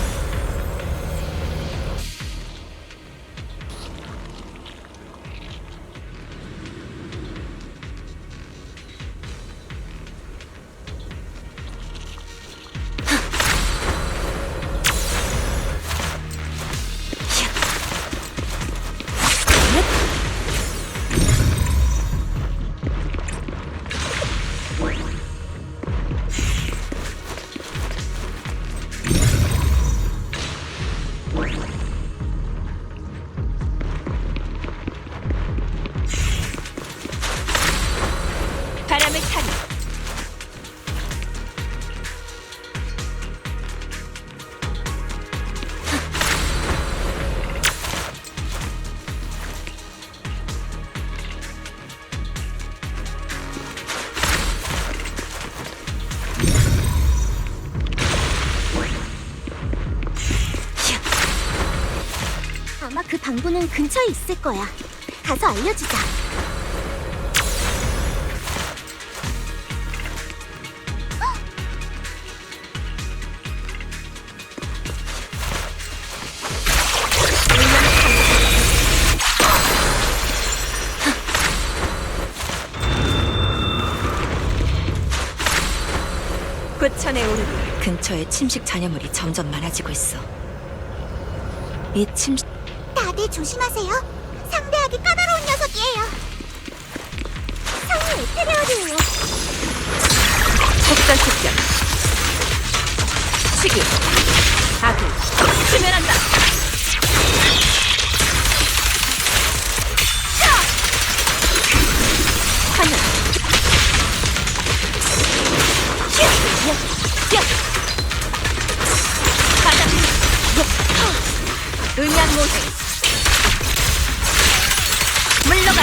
아마 그 방부는 근처에 있을 거야. 가서 알려주자. 끝천에 오르니 근처에 침식 잔여물이 점점 많아지고 있어. 이 침식 다들 조심하세요. 상대하기 까다로운 녀석이에요. 상위 에테리얼이에요. 폭탄 습격. 시기. 아군. 수면한다. 하늘. 바다. 음양 모세. 물러가.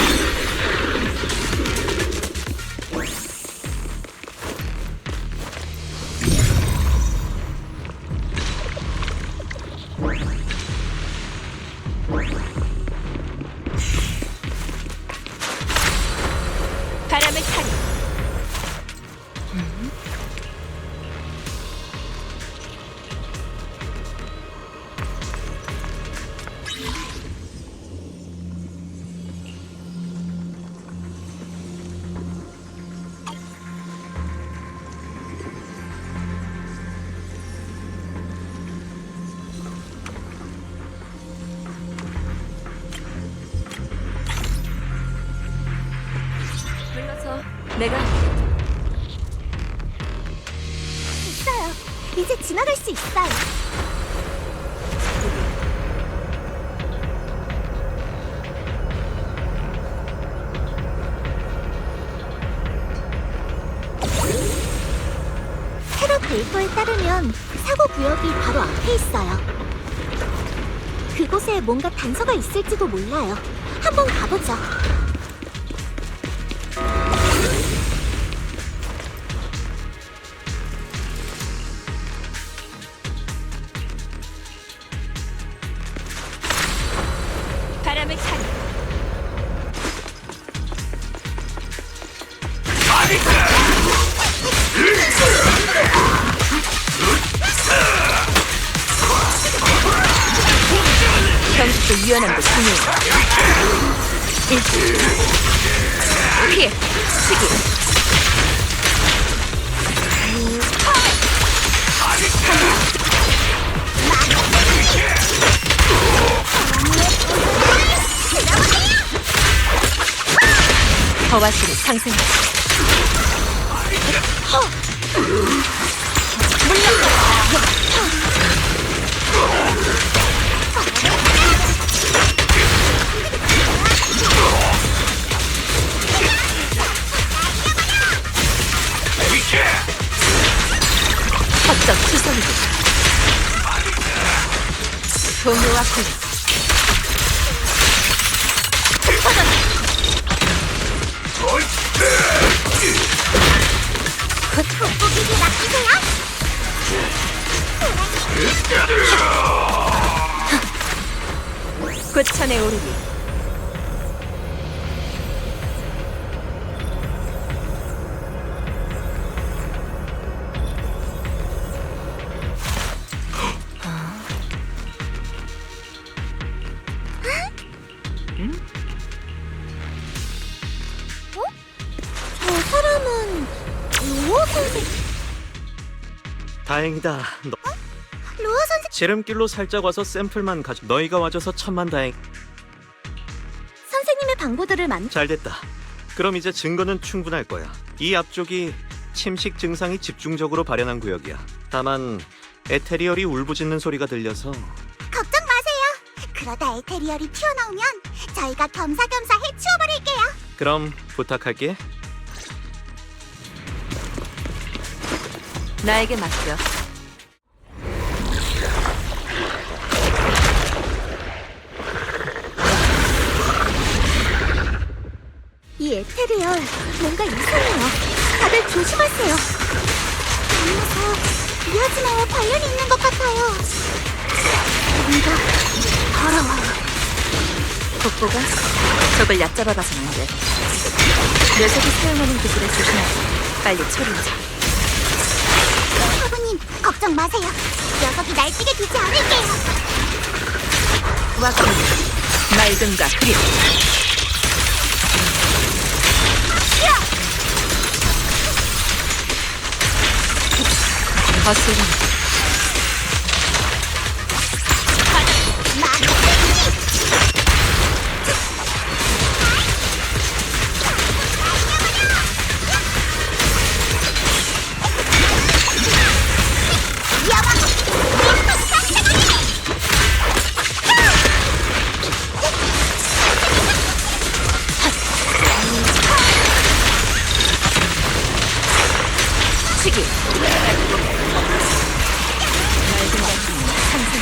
바람을 타니. 불러서 내가 있어요. 이제 지나갈 수 있어요. 테러 데이터에 따르면 사고 구역이 바로 앞에 있어요. 그곳에 뭔가 단서가 있을지도 몰라요. 한번 가보죠. 바람을 타니. 경직도 유연함도 중요해. 일시. 피해. 시기. 허와수를 상승해. 확정 수선이고. 동요와 군. 돋보기를 맡기세요. 끝천에 오르니. 저 사람은 로어 선생. 다행이다. 로어 선생 지름길로 살짝 와서 샘플만 가져. 너희가 와줘서 천만다행. 선생님의 방부들을 잘됐다. 그럼 이제 증거는 충분할 거야. 이 앞쪽이 침식 증상이 집중적으로 발현한 구역이야. 다만 에테리얼이 울부짖는 소리가 들려서 걱정 마세요. 그러다 에테리얼이 튀어나오면 저희가 겸사겸사 해치워버릴게요. 그럼 부탁할게. 나에게 맡겨. 이 에테리얼 뭔가 이상해요. 다들 조심하세요. 미야즈마와 관련이 있는 것 같아요. 뭔가 더러워요. 복보가 적을 얕잡아봐서는 안 돼. 녀석이 사용하는 기술에 조심하고 빨리 처리하자. 사부님, 걱정 마세요. 녀석이 날뛰게 두지 않을게요. 와꾸니 맑음과 그림. 거슬림. 시기. 맑음과 그림 상승.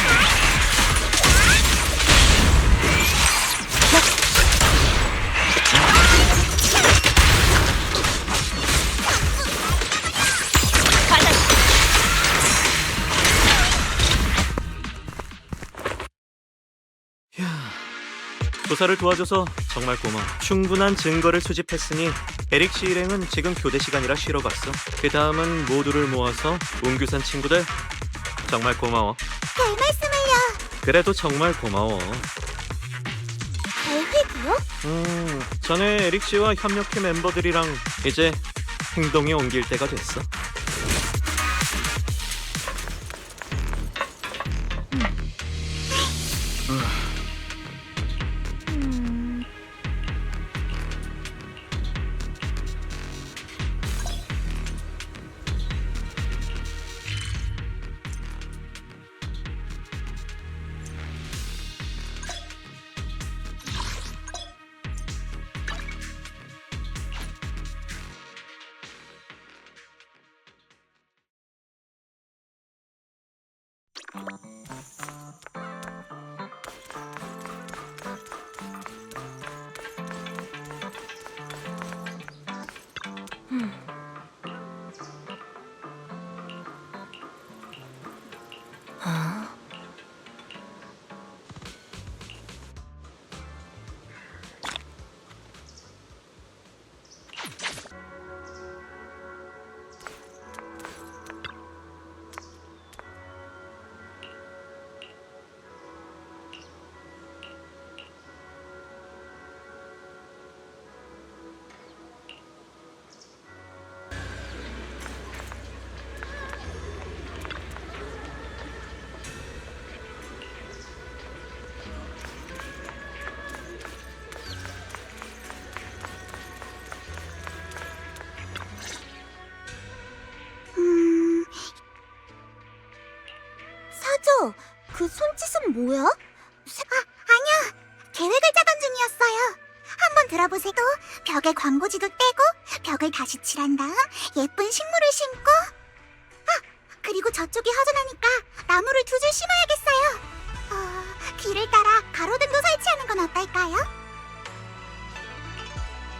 조사를 도와줘서 정말 고마워. 충분한 증거를 수집했으니 에릭 씨 일행은 지금 교대 시간이라 쉬러 갔어. 그 다음은 모두를 모아서 웅규산 친구들 정말 고마워. 별 말씀을요. 그래도 정말 고마워. 계획이요? 전에 에릭 씨와 협력회 멤버들이랑 이제 행동에 옮길 때가 됐어. 사조, 그 손짓은 뭐야? 아니야. 계획을 짜던 중이었어요. 한번 들어보세요. 벽에 광고지도 떼고 벽을 다시 칠한 다음 예쁜 식물을 심고 그리고 저쪽이 허전하니까 나무를 2줄 심어야겠어요. 길을 따라 가로등도 설치하는 건 어떨까요?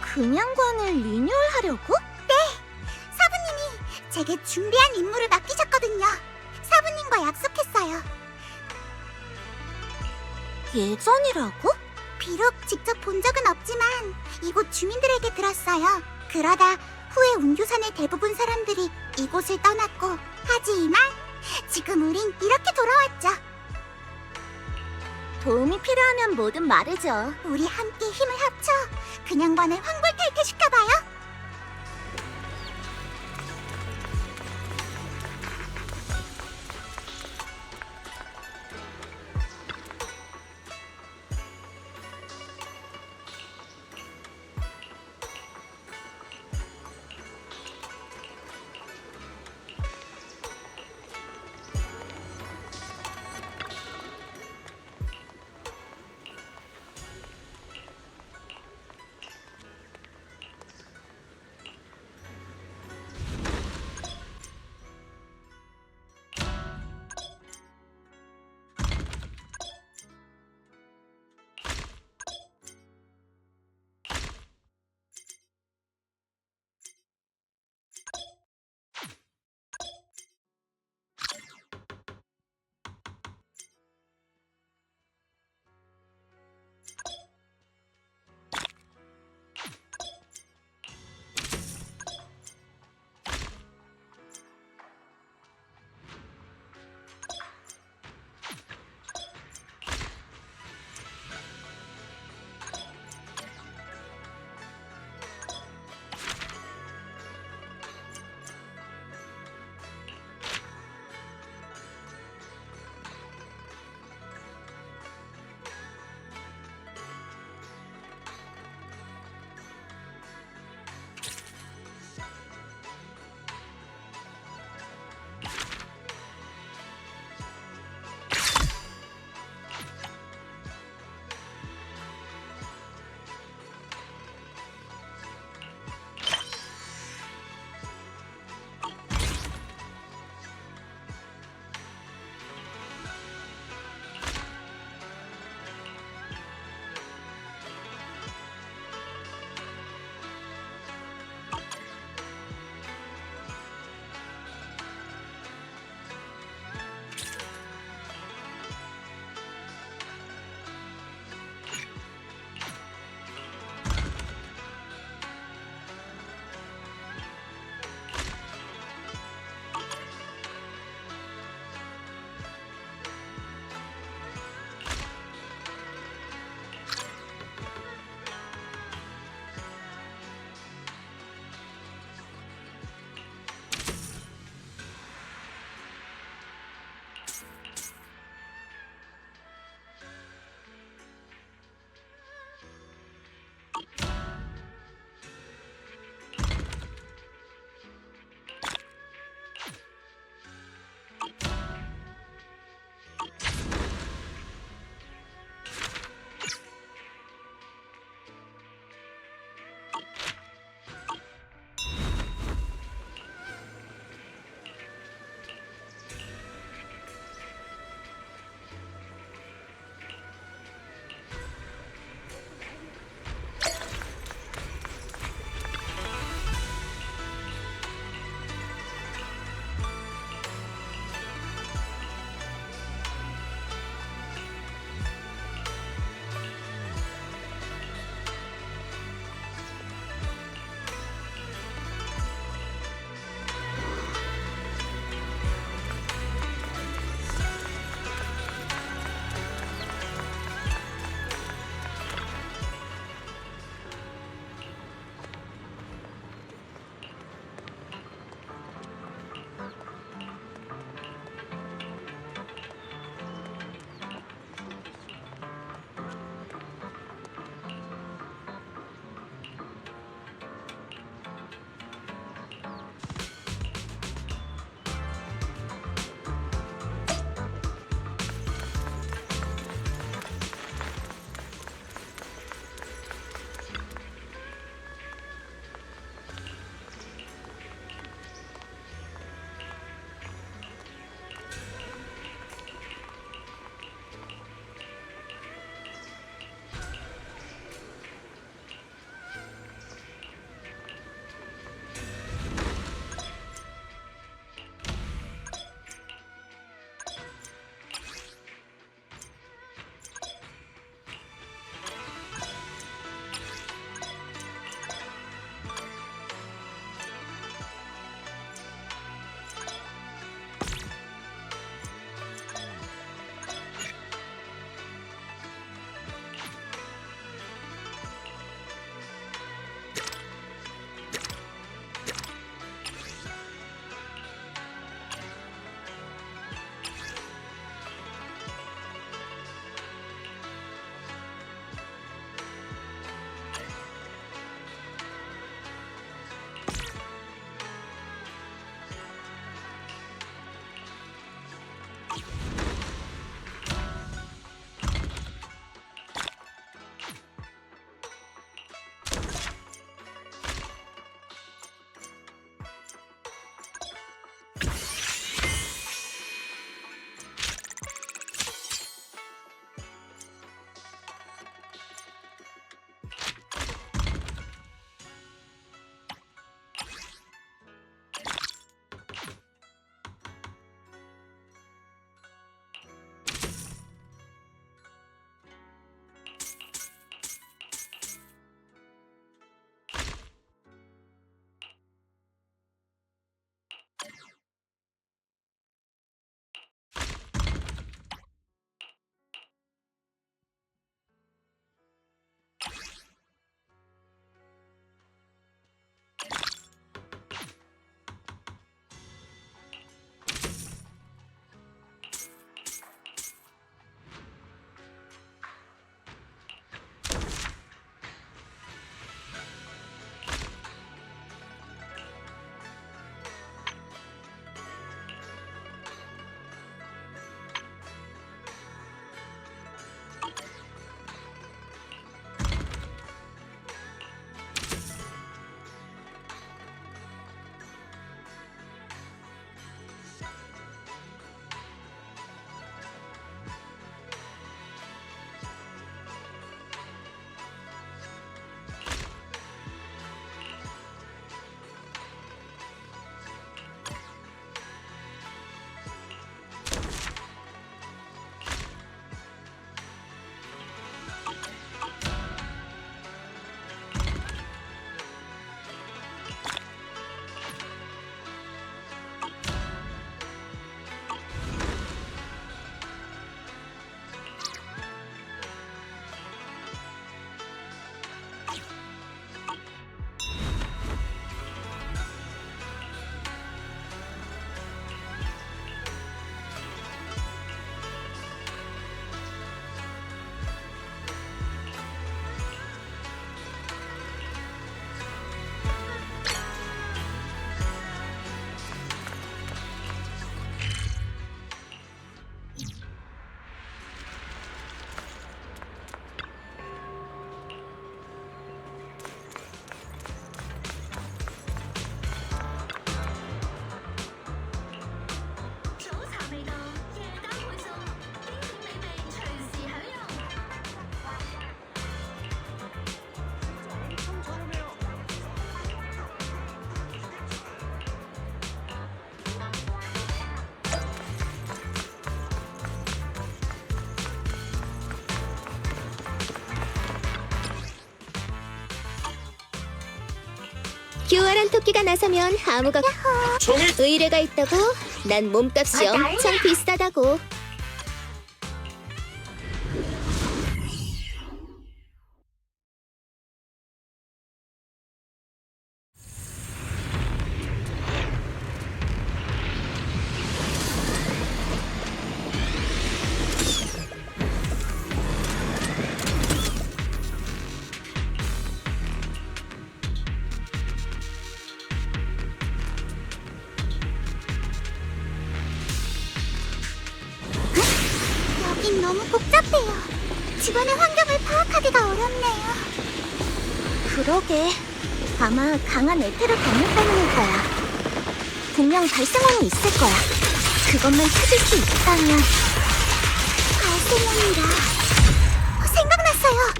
그냥관을 리뉴얼하려고? 사부님이 제게 준비한 임무를 맡기셨거든요. 사부님과 약속했어요. 예전이라고? 비록 직접 본 적은 없지만 이곳 주민들에게 들었어요. 그러다 후에 운교산의 대부분 사람들이 이곳을 떠났고, 하지만 지금 우린 이렇게 돌아왔죠. 도움이 필요하면 뭐든 말해줘. 우리 함께 힘을 합쳐 그냥관을 환골탈퇴시켜봐요. 교활한 토끼가 나서면 아무가 의뢰가 있다고? 난 몸값이 엄청 비싸다고. 여긴 너무 복잡해요. 집안의 환경을 파악하기가 어렵네요. 그러게. 아마 강한 에테르 병력 때문일 거야. 분명 발생원이 있을 거야. 그것만 찾을 수 있다면. 발생원이라. 생각났어요.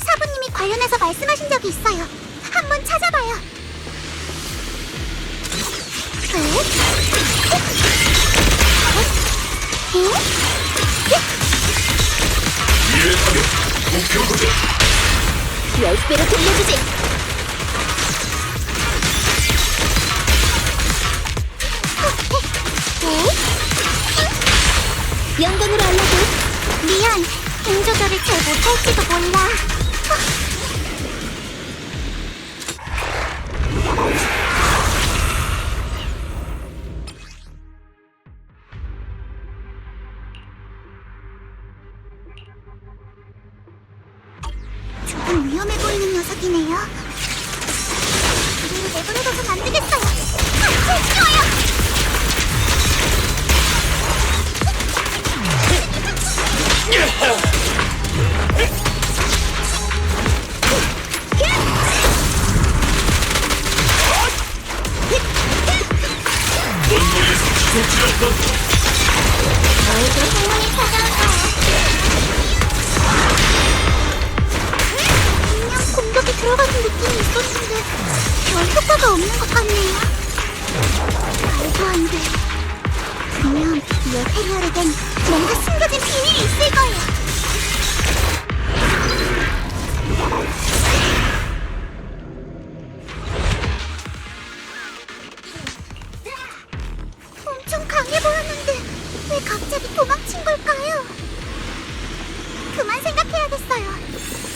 사부님이 관련해서 말씀하신 적이 있어요. 한번 찾아봐요. 열 배로 돌려주지. 영광으로 알려줘. 미안, 힘 조절을 잘 못할지도 몰라. 조금 위험해 보이는 녀석이네요. 우리를 내버려둬선 안 되겠어요. 같이 뛰어요. 너에게 행운이 찾아올까요? 분명 공격이 들어가는 느낌이 있었는데 별 효과가 없는 것 같네요. 말도 안 돼. 분명 이 에테리얼에겐 뭔가 숨겨진 비밀이 있을 거예요. 엄청 강해 보였는데 왜 갑자기 도망친 걸까요? 그만 생각해야겠어요.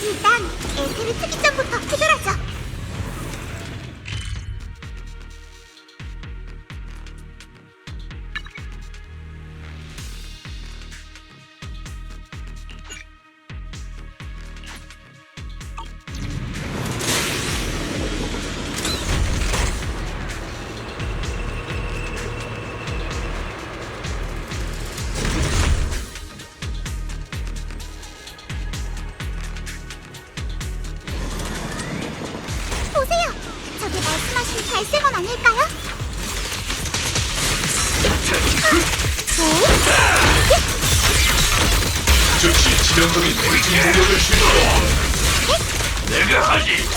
일단 에테르 특이점부터 해결하죠. 보세요. 저게 말씀하신 발생원 아닐까요? 즉시 치명적인 대지 공격을 시도해. 내가 하지.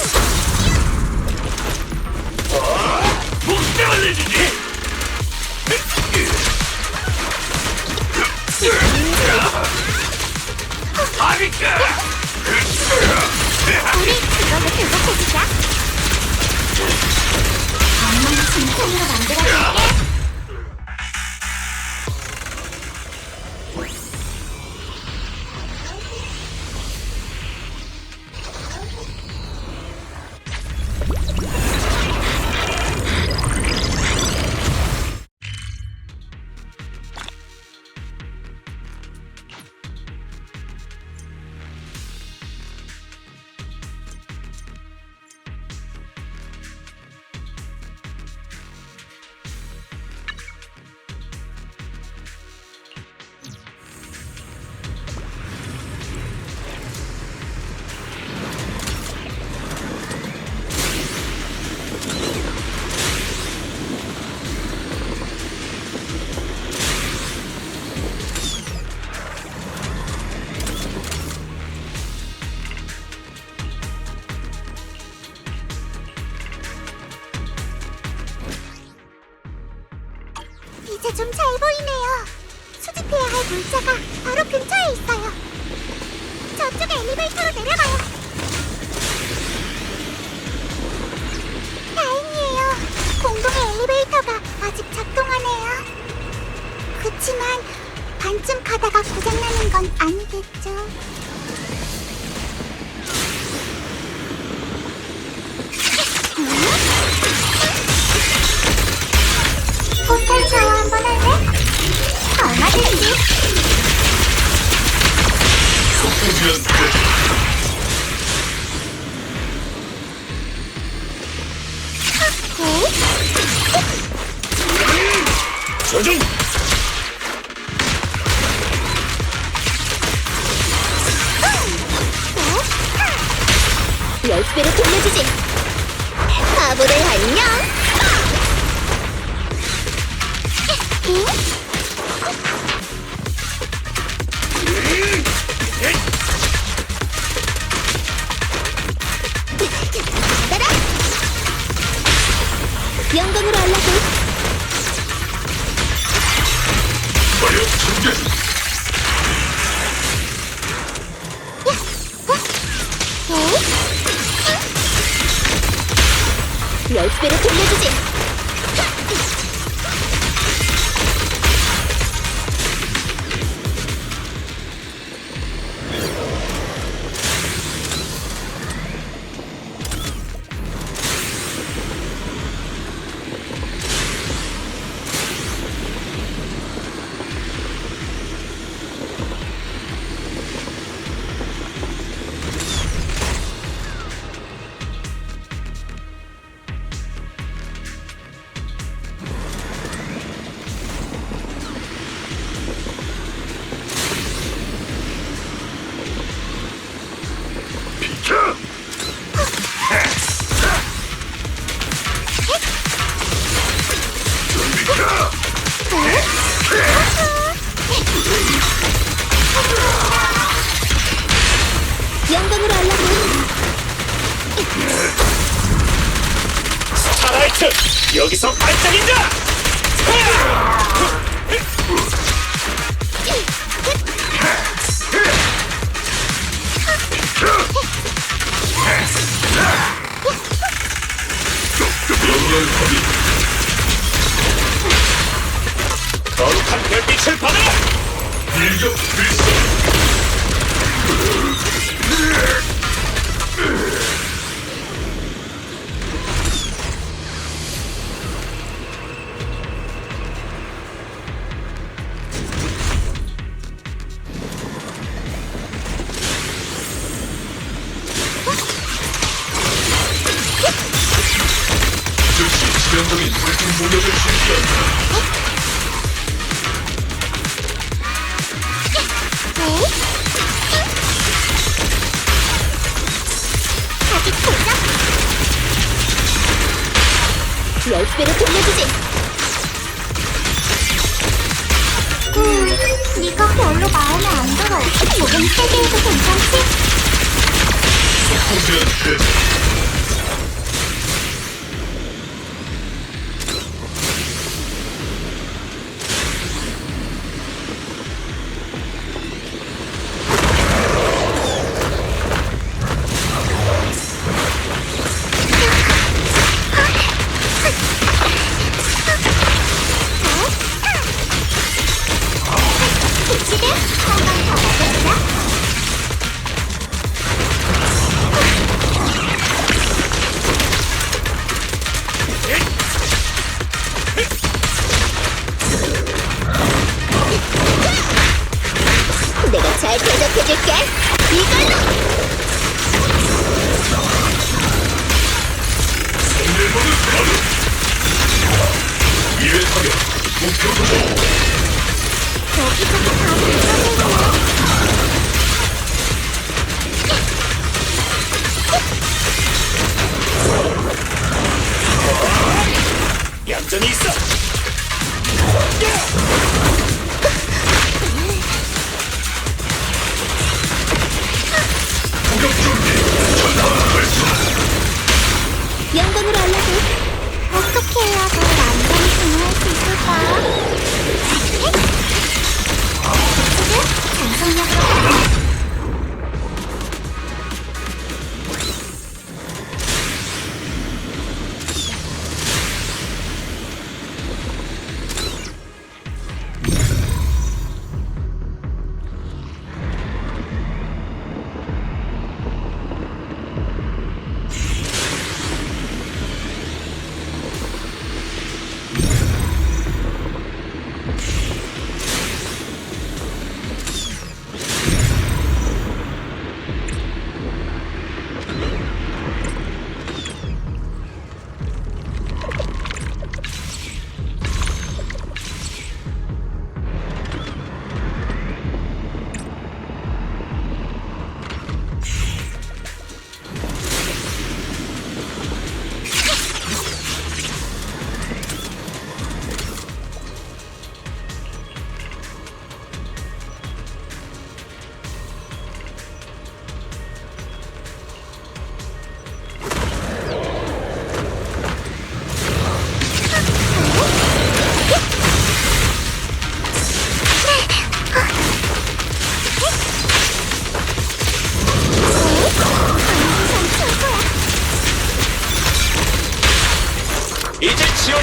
목숨을 내주지. 아니까. 우리 그걸로 극복해주자. 엄마는 진편으로 만들어줄게. 이제 좀 잘 보이네요. 수집해야 할 물자가 바로 근처에 있어요. 저쪽에 엘리베이터로 내려가요. 다행이에요. 아직 작동하네요. 그치만 반쯤 가다가 고장나는 건 아니겠죠? 포탈 샤워 한번 할래? 얼마든지. 조준! 열배로 돌려주지. 바보들 안녕. 영광으로 알라고. 열배로 돌려주지. 영광으로 알라고. 스타라이트! 여기서 반짝인다! 거룩한 별빛을 받아라! 일격 필수! 지연동이 불신 공격을 실시한다. 아직 도착? 열배로 돌려주지. 이거 별로 마음에 안 들어. 조금 세게 해도 괜찮지? 지금 한번 더 가볼까? 내가 잘 대접해줄게. 이걸로. 여기저기 다 들어가고. 얌전히 있어! 영광으로 알라고. 어떻게 해야 더 완전히 분해할 수 있을까? 지금 장성력으로 가자.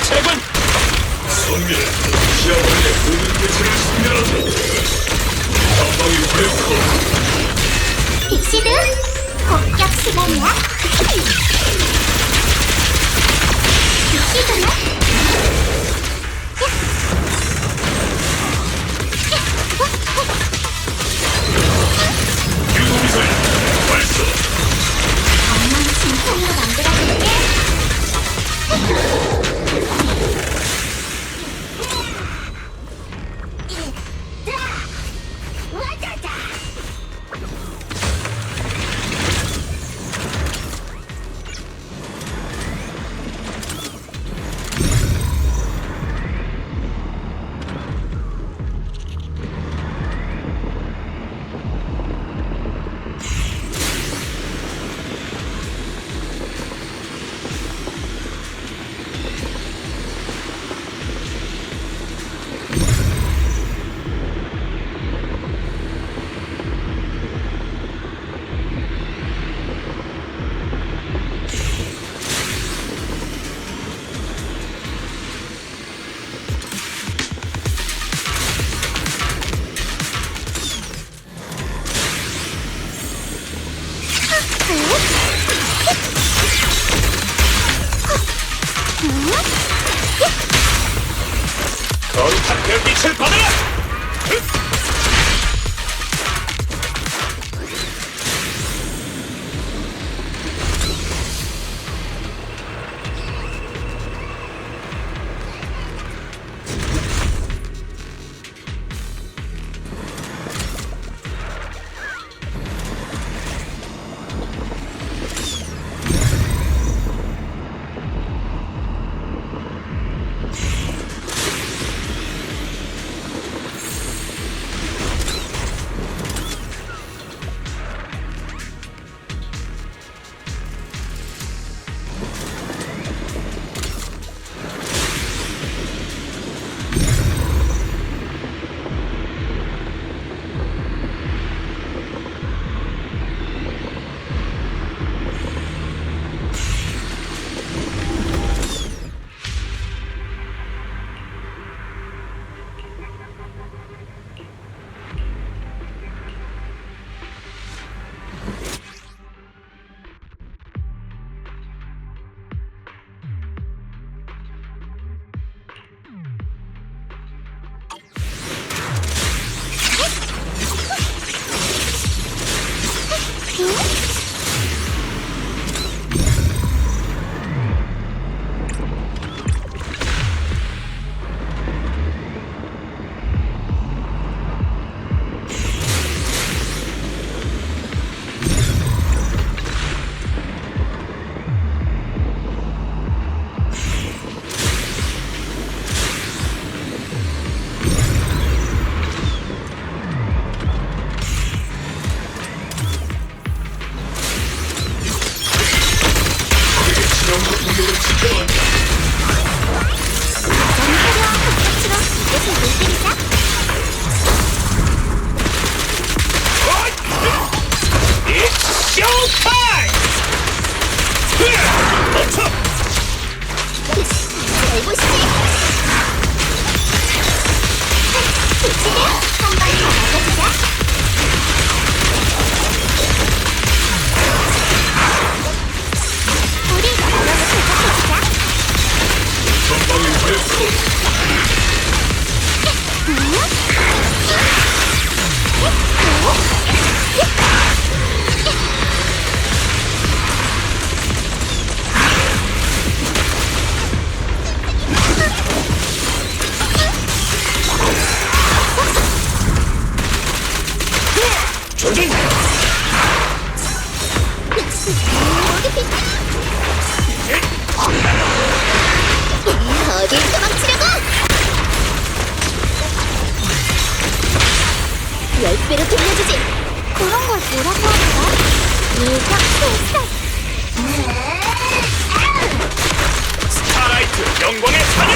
차례군. 선미를 시야버리의 모든 개체를 섬멸한다. 한방이 활약하고 빅시드 공격 시간이야. 빅시드는 유도미사일 발사. 엉망진창으로 만들어줄게. 와자자. 거룩한 별빛을 받아라. 어딜 도망치려고! 10배로 돌려주지! 그런 걸 뭐라고 할까? 일격 필살! 스타라이트 영광의 사냥!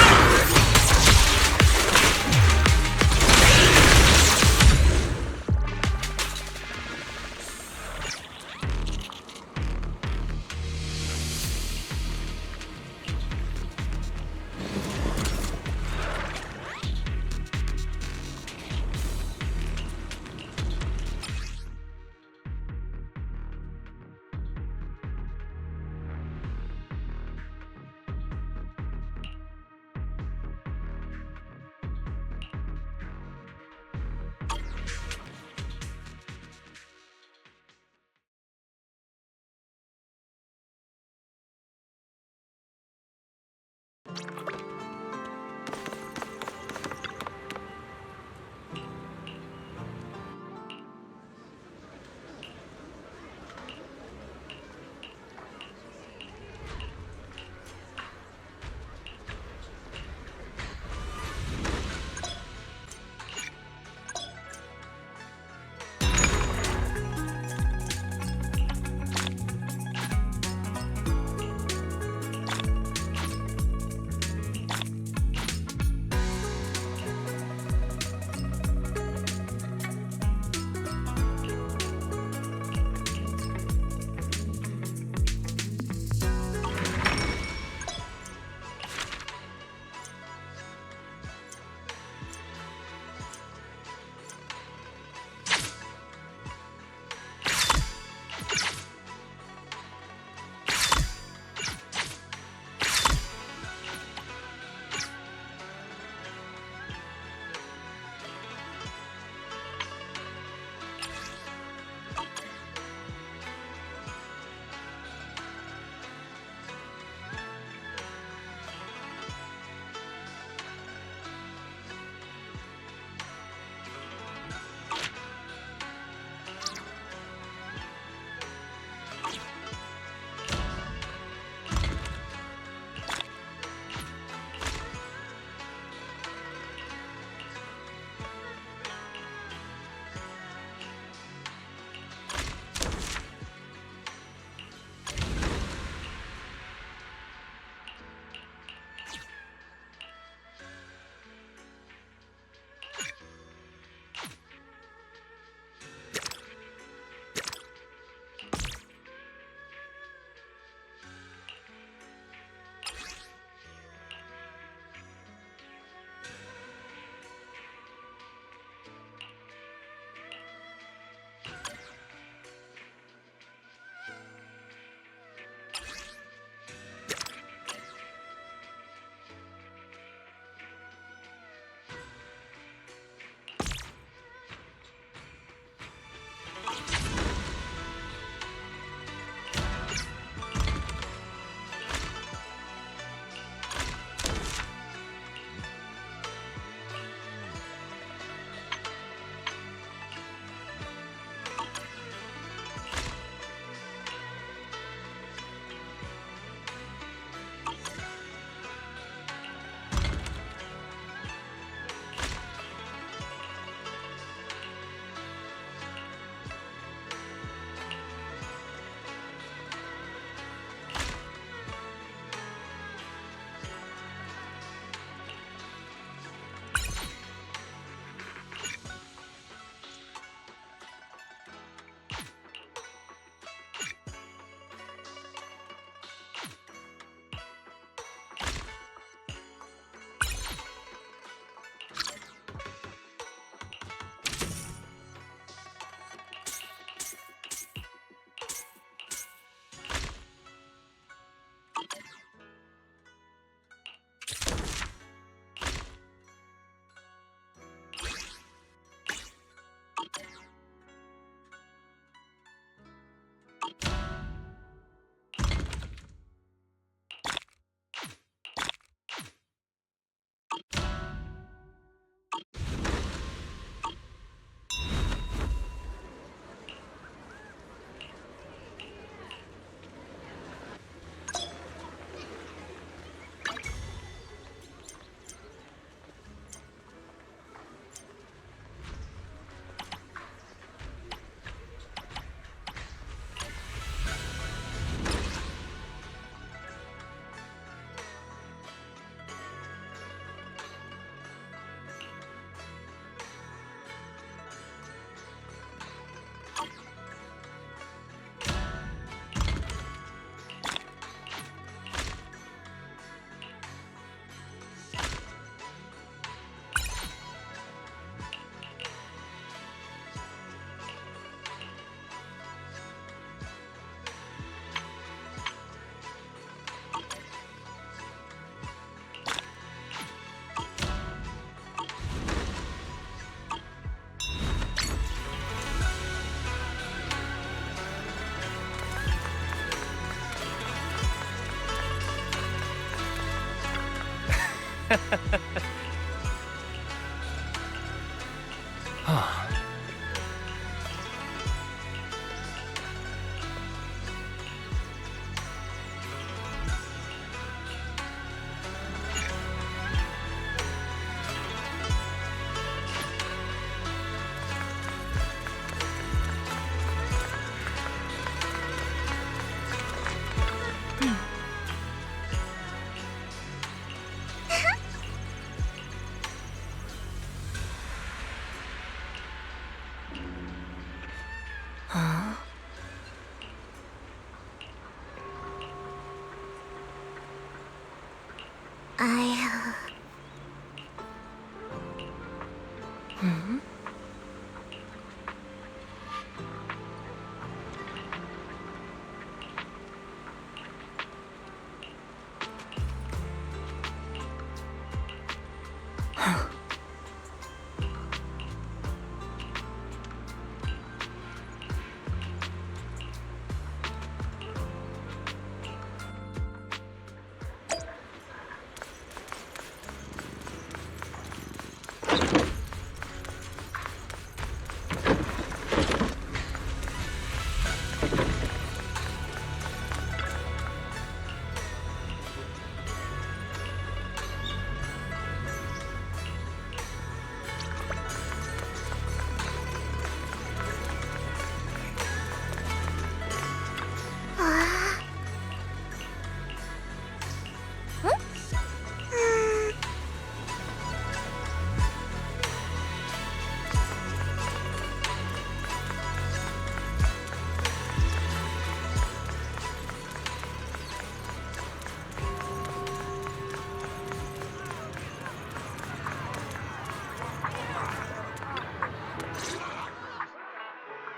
아휴.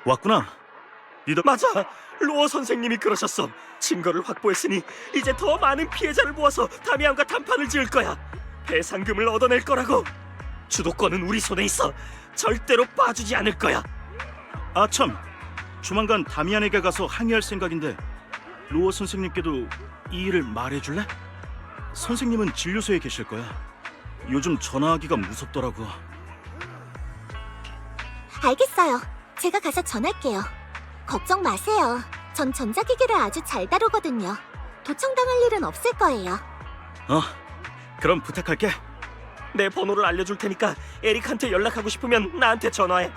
왔구나. 리더. 맞아. 로어 선생님이 그러셨어. 증거를 확보했으니 이제 더 많은 피해자를 모아서 다미안과談판을 지을 거야. 배상금을 얻어낼 거라고. 주도권은 우리 손에 있어. 절대로 봐주지 않을 거야. 아 참. 조만간 다미안에게 가서 항의할 생각인데 로어 선생님께도 이 일을 말해줄래? 선생님은 진료소에 계실 거야. 요즘 전화하기가 무섭더라고. 알겠어요. 제가 가서 전할게요. 걱정 마세요. 전 전자기기를 아주 잘 다루거든요. 도청당할 일은 없을 거예요. 그럼 부탁할게. 내 번호를 알려줄 테니까 에릭한테 연락하고 싶으면 나한테 전화해.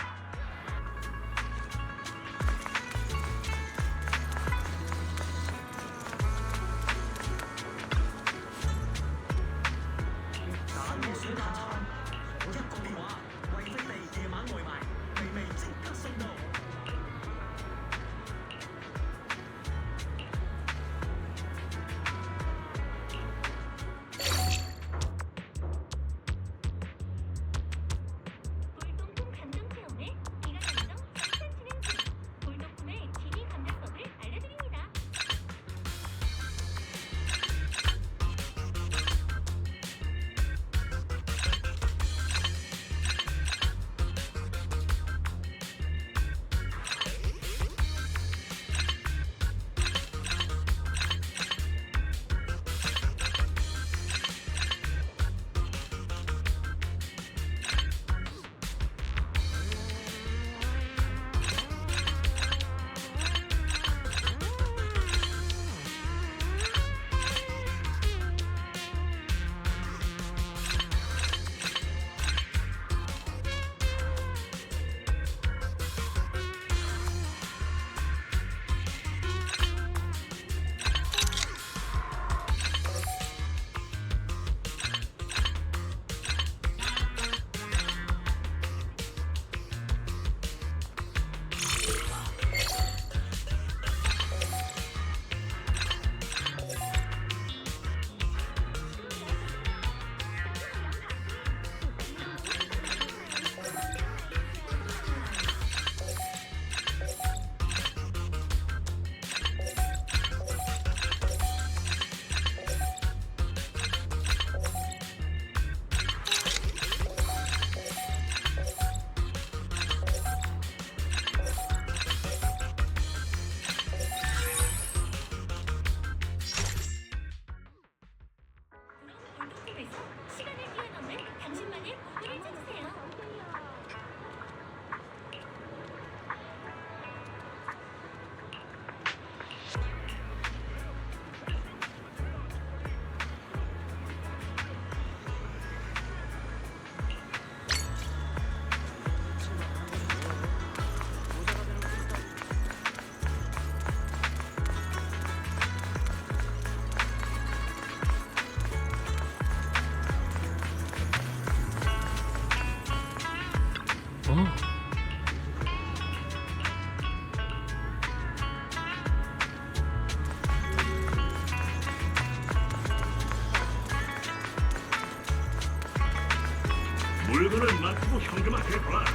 물건을 맡기고 현금만 해봐.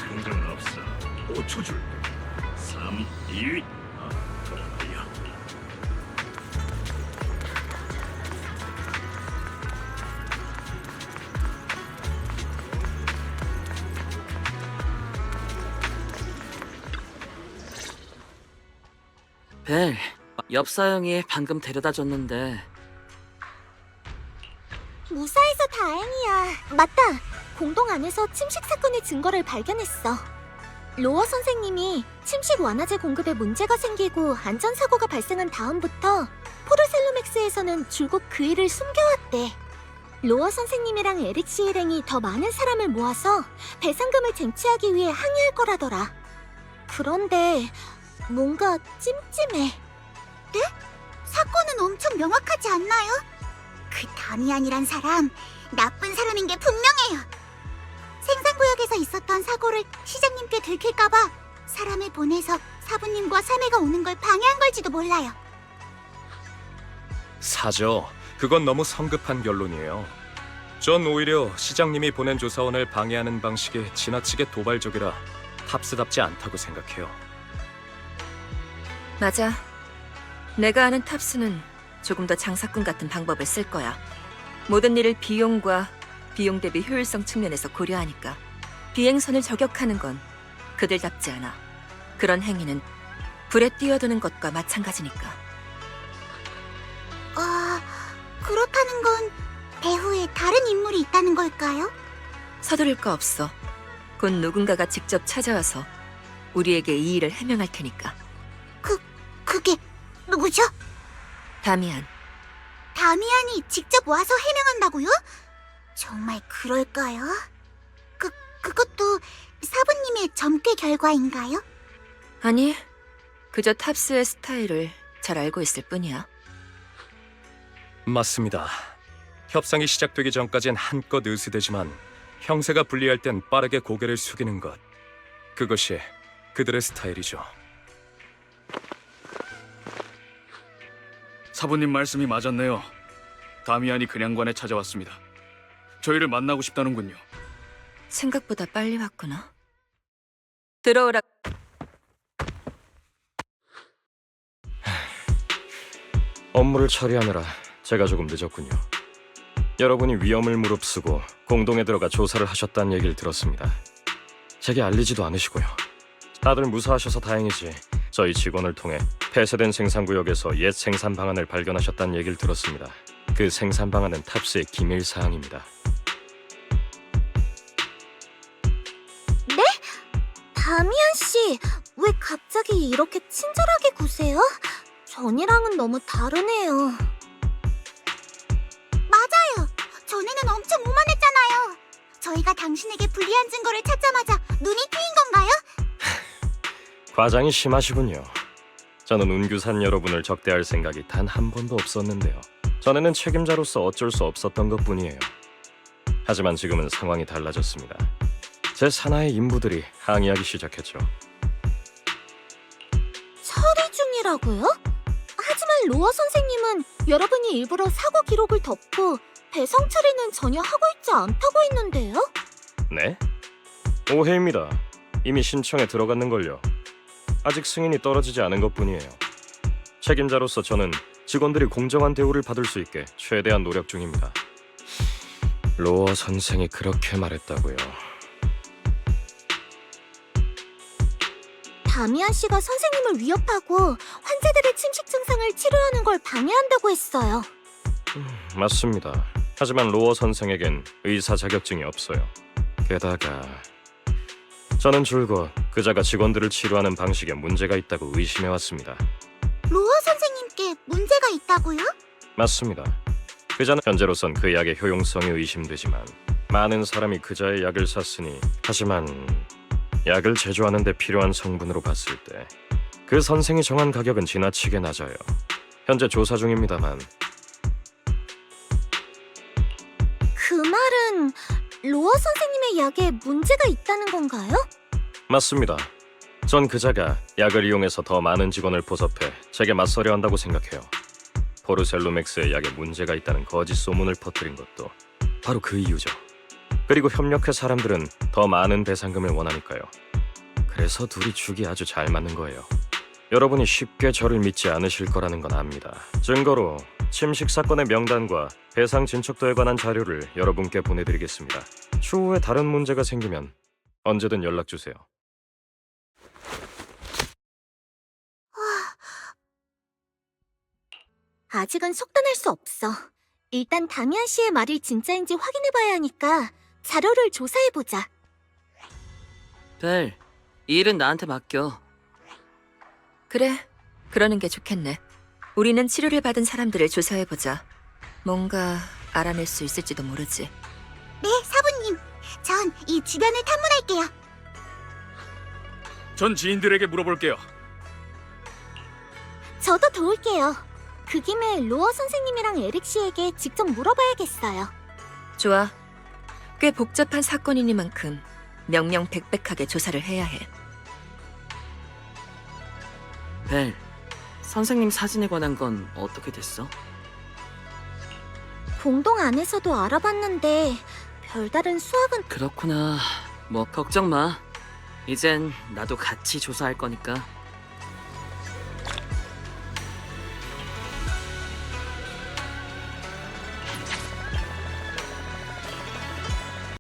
현금은 없어. 5초 줄. 3, 2, 돌아가려. 벨, 옆 사형이 방금 데려다 줬는데 무사해서 다행이야. 맞다. 공동 안에서 침식 사건의 증거를 발견했어. 로어 선생님이 침식 완화제 공급에 문제가 생기고 안전사고가 발생한 다음부터 포르셀로맥스에서는 줄곧 그 일을 숨겨왔대. 로어 선생님이랑 에릭 씨 일행이 더 많은 사람을 모아서 배상금을 쟁취하기 위해 항의할 거라더라. 그런데 뭔가 찜찜해. 네? 사건은 엄청 명확하지 않나요? 그 다미안이란 사람 나쁜 사람인 게 분명해요. 생산구역에서 있었던 사고를 시장님께 들킬까봐 사람을 보내서 사부님과 사내가 오는 걸 방해한 걸지도 몰라요. 사죠. 그건 너무 성급한 결론이에요. 전 오히려 시장님이 보낸 조사원을 방해하는 방식이 지나치게 도발적이라 탑스답지 않다고 생각해요. 맞아. 내가 아는 탑스는 조금 더 장사꾼 같은 방법을 쓸 거야. 모든 일을 비용과 비용 대비 효율성 측면에서 고려하니까 비행선을 저격하는 건 그들답지 않아. 그런 행위는 불에 뛰어드는 것과 마찬가지니까. 그렇다는 건 배후에 다른 인물이 있다는 걸까요? 서두를 거 없어. 곧 누군가가 직접 찾아와서 우리에게 이 일을 해명할 테니까. 그게 누구죠? 다미안. 다미안이 직접 와서 해명한다고요? 정말 그럴까요? 그것도 사부님의 점괘 결과인가요? 아니, 그저 탑스의 스타일을 잘 알고 있을 뿐이야. 맞습니다. 협상이 시작되기 전까진 한껏 으스대지만 형세가 불리할 땐 빠르게 고개를 숙이는 것. 그것이 그들의 스타일이죠. 사부님 말씀이 맞았네요. 다미안이 근양관에 찾아왔습니다. 저희를 만나고 싶다는군요. 생각보다 빨리 왔구나. 들어오라. 업무를 처리하느라 제가 조금 늦었군요. 여러분이 위험을 무릅쓰고 공동에 들어가 조사를 하셨다는 얘기를 들었습니다. 제게 알리지도 않으시고요. 다들 무사하셔서 다행이지. 저희 직원을 통해 폐쇄된 생산구역에서 옛 생산 방안을 발견하셨다는 얘기를 들었습니다. 그 생산 방안은 탑스의 기밀 사항입니다. 네? 다미안 씨, 왜 갑자기 이렇게 친절하게 구세요? 전이랑은 너무 다르네요. 맞아요. 전에는 엄청 오만했잖아요. 저희가 당신에게 불리한 증거를 찾자마자 눈이 트인 건가요? 과장이 심하시군요. 저는 운규산 여러분을 적대할 생각이 단 한 번도 없었는데요. 전에는 책임자로서 어쩔 수 없었던 것뿐이에요. 하지만 지금은 상황이 달라졌습니다. 제 산하의 인부들이 항의하기 시작했죠. 처리 중이라고요? 하지만 로어 선생님은 여러분이 일부러 사고 기록을 덮고 배상 처리는 전혀 하고 있지 않다고 했는데요? 네? 오해입니다. 이미 신청에 들어갔는걸요. 아직 승인이 떨어지지 않은 것뿐이에요. 책임자로서 저는 직원들이 공정한 대우를 받을 수 있게 최대한 노력 중입니다. 로어 선생이 그렇게 말했다고요. 다미안 씨가 선생님을 위협하고 환자들의 침식 증상을 치료하는 걸 방해한다고 했어요. 맞습니다. 하지만 로어 선생에겐 의사 자격증이 없어요. 게다가 저는 줄곧 그자가 직원들을 치료하는 방식에 문제가 있다고 의심해왔습니다. 로어 선생님께 문제가 있다고요? 맞습니다. 그자는 현재로선 그 약의 효용성이 의심되지만 많은 사람이 그자의 약을 샀으니, 하지만 약을 제조하는 데 필요한 성분으로 봤을 때 그 선생이 정한 가격은 지나치게 낮아요. 현재 조사 중입니다만. 그 말은 로어 선생님의 약에 문제가 있다는 건가요? 맞습니다. 전 그자가 약을 이용해서 더 많은 직원을 포섭해 제게 맞서려 한다고 생각해요. 포르셀로맥스의 약에 문제가 있다는 거짓 소문을 퍼뜨린 것도 바로 그 이유죠. 그리고 협력회 사람들은 더 많은 배상금을 원하니까요. 그래서 둘이 죽이 아주 잘 맞는 거예요. 여러분이 쉽게 저를 믿지 않으실 거라는 건 압니다. 증거로 침식 사건의 명단과 배상 진척도에 관한 자료를 여러분께 보내드리겠습니다. 추후에 다른 문제가 생기면 언제든 연락 주세요. 아직은 속단할 수 없어. 일단 다미안 씨의 말이 진짜인지 확인해봐야 하니까 자료를 조사해보자. 벨, 이 일은 나한테 맡겨. 그래, 그러는 게 좋겠네. 우리는 치료를 받은 사람들을 조사해보자. 뭔가 알아낼 수 있을지도 모르지. 네, 사부님. 전 이 주변을 탐문할게요. 전 지인들에게 물어볼게요. 저도 도울게요. 그 김에 로어 선생님이랑 에릭 씨에게 직접 물어봐야겠어요. 좋아. 꽤 복잡한 사건이니만큼 명명백백하게 조사를 해야 해. 벨, 선생님 사진에 관한 건 어떻게 됐어? 공동 안에서도 알아봤는데 별다른 수확은 그렇구나. 뭐 걱정 마. 이젠 나도 같이 조사할 거니까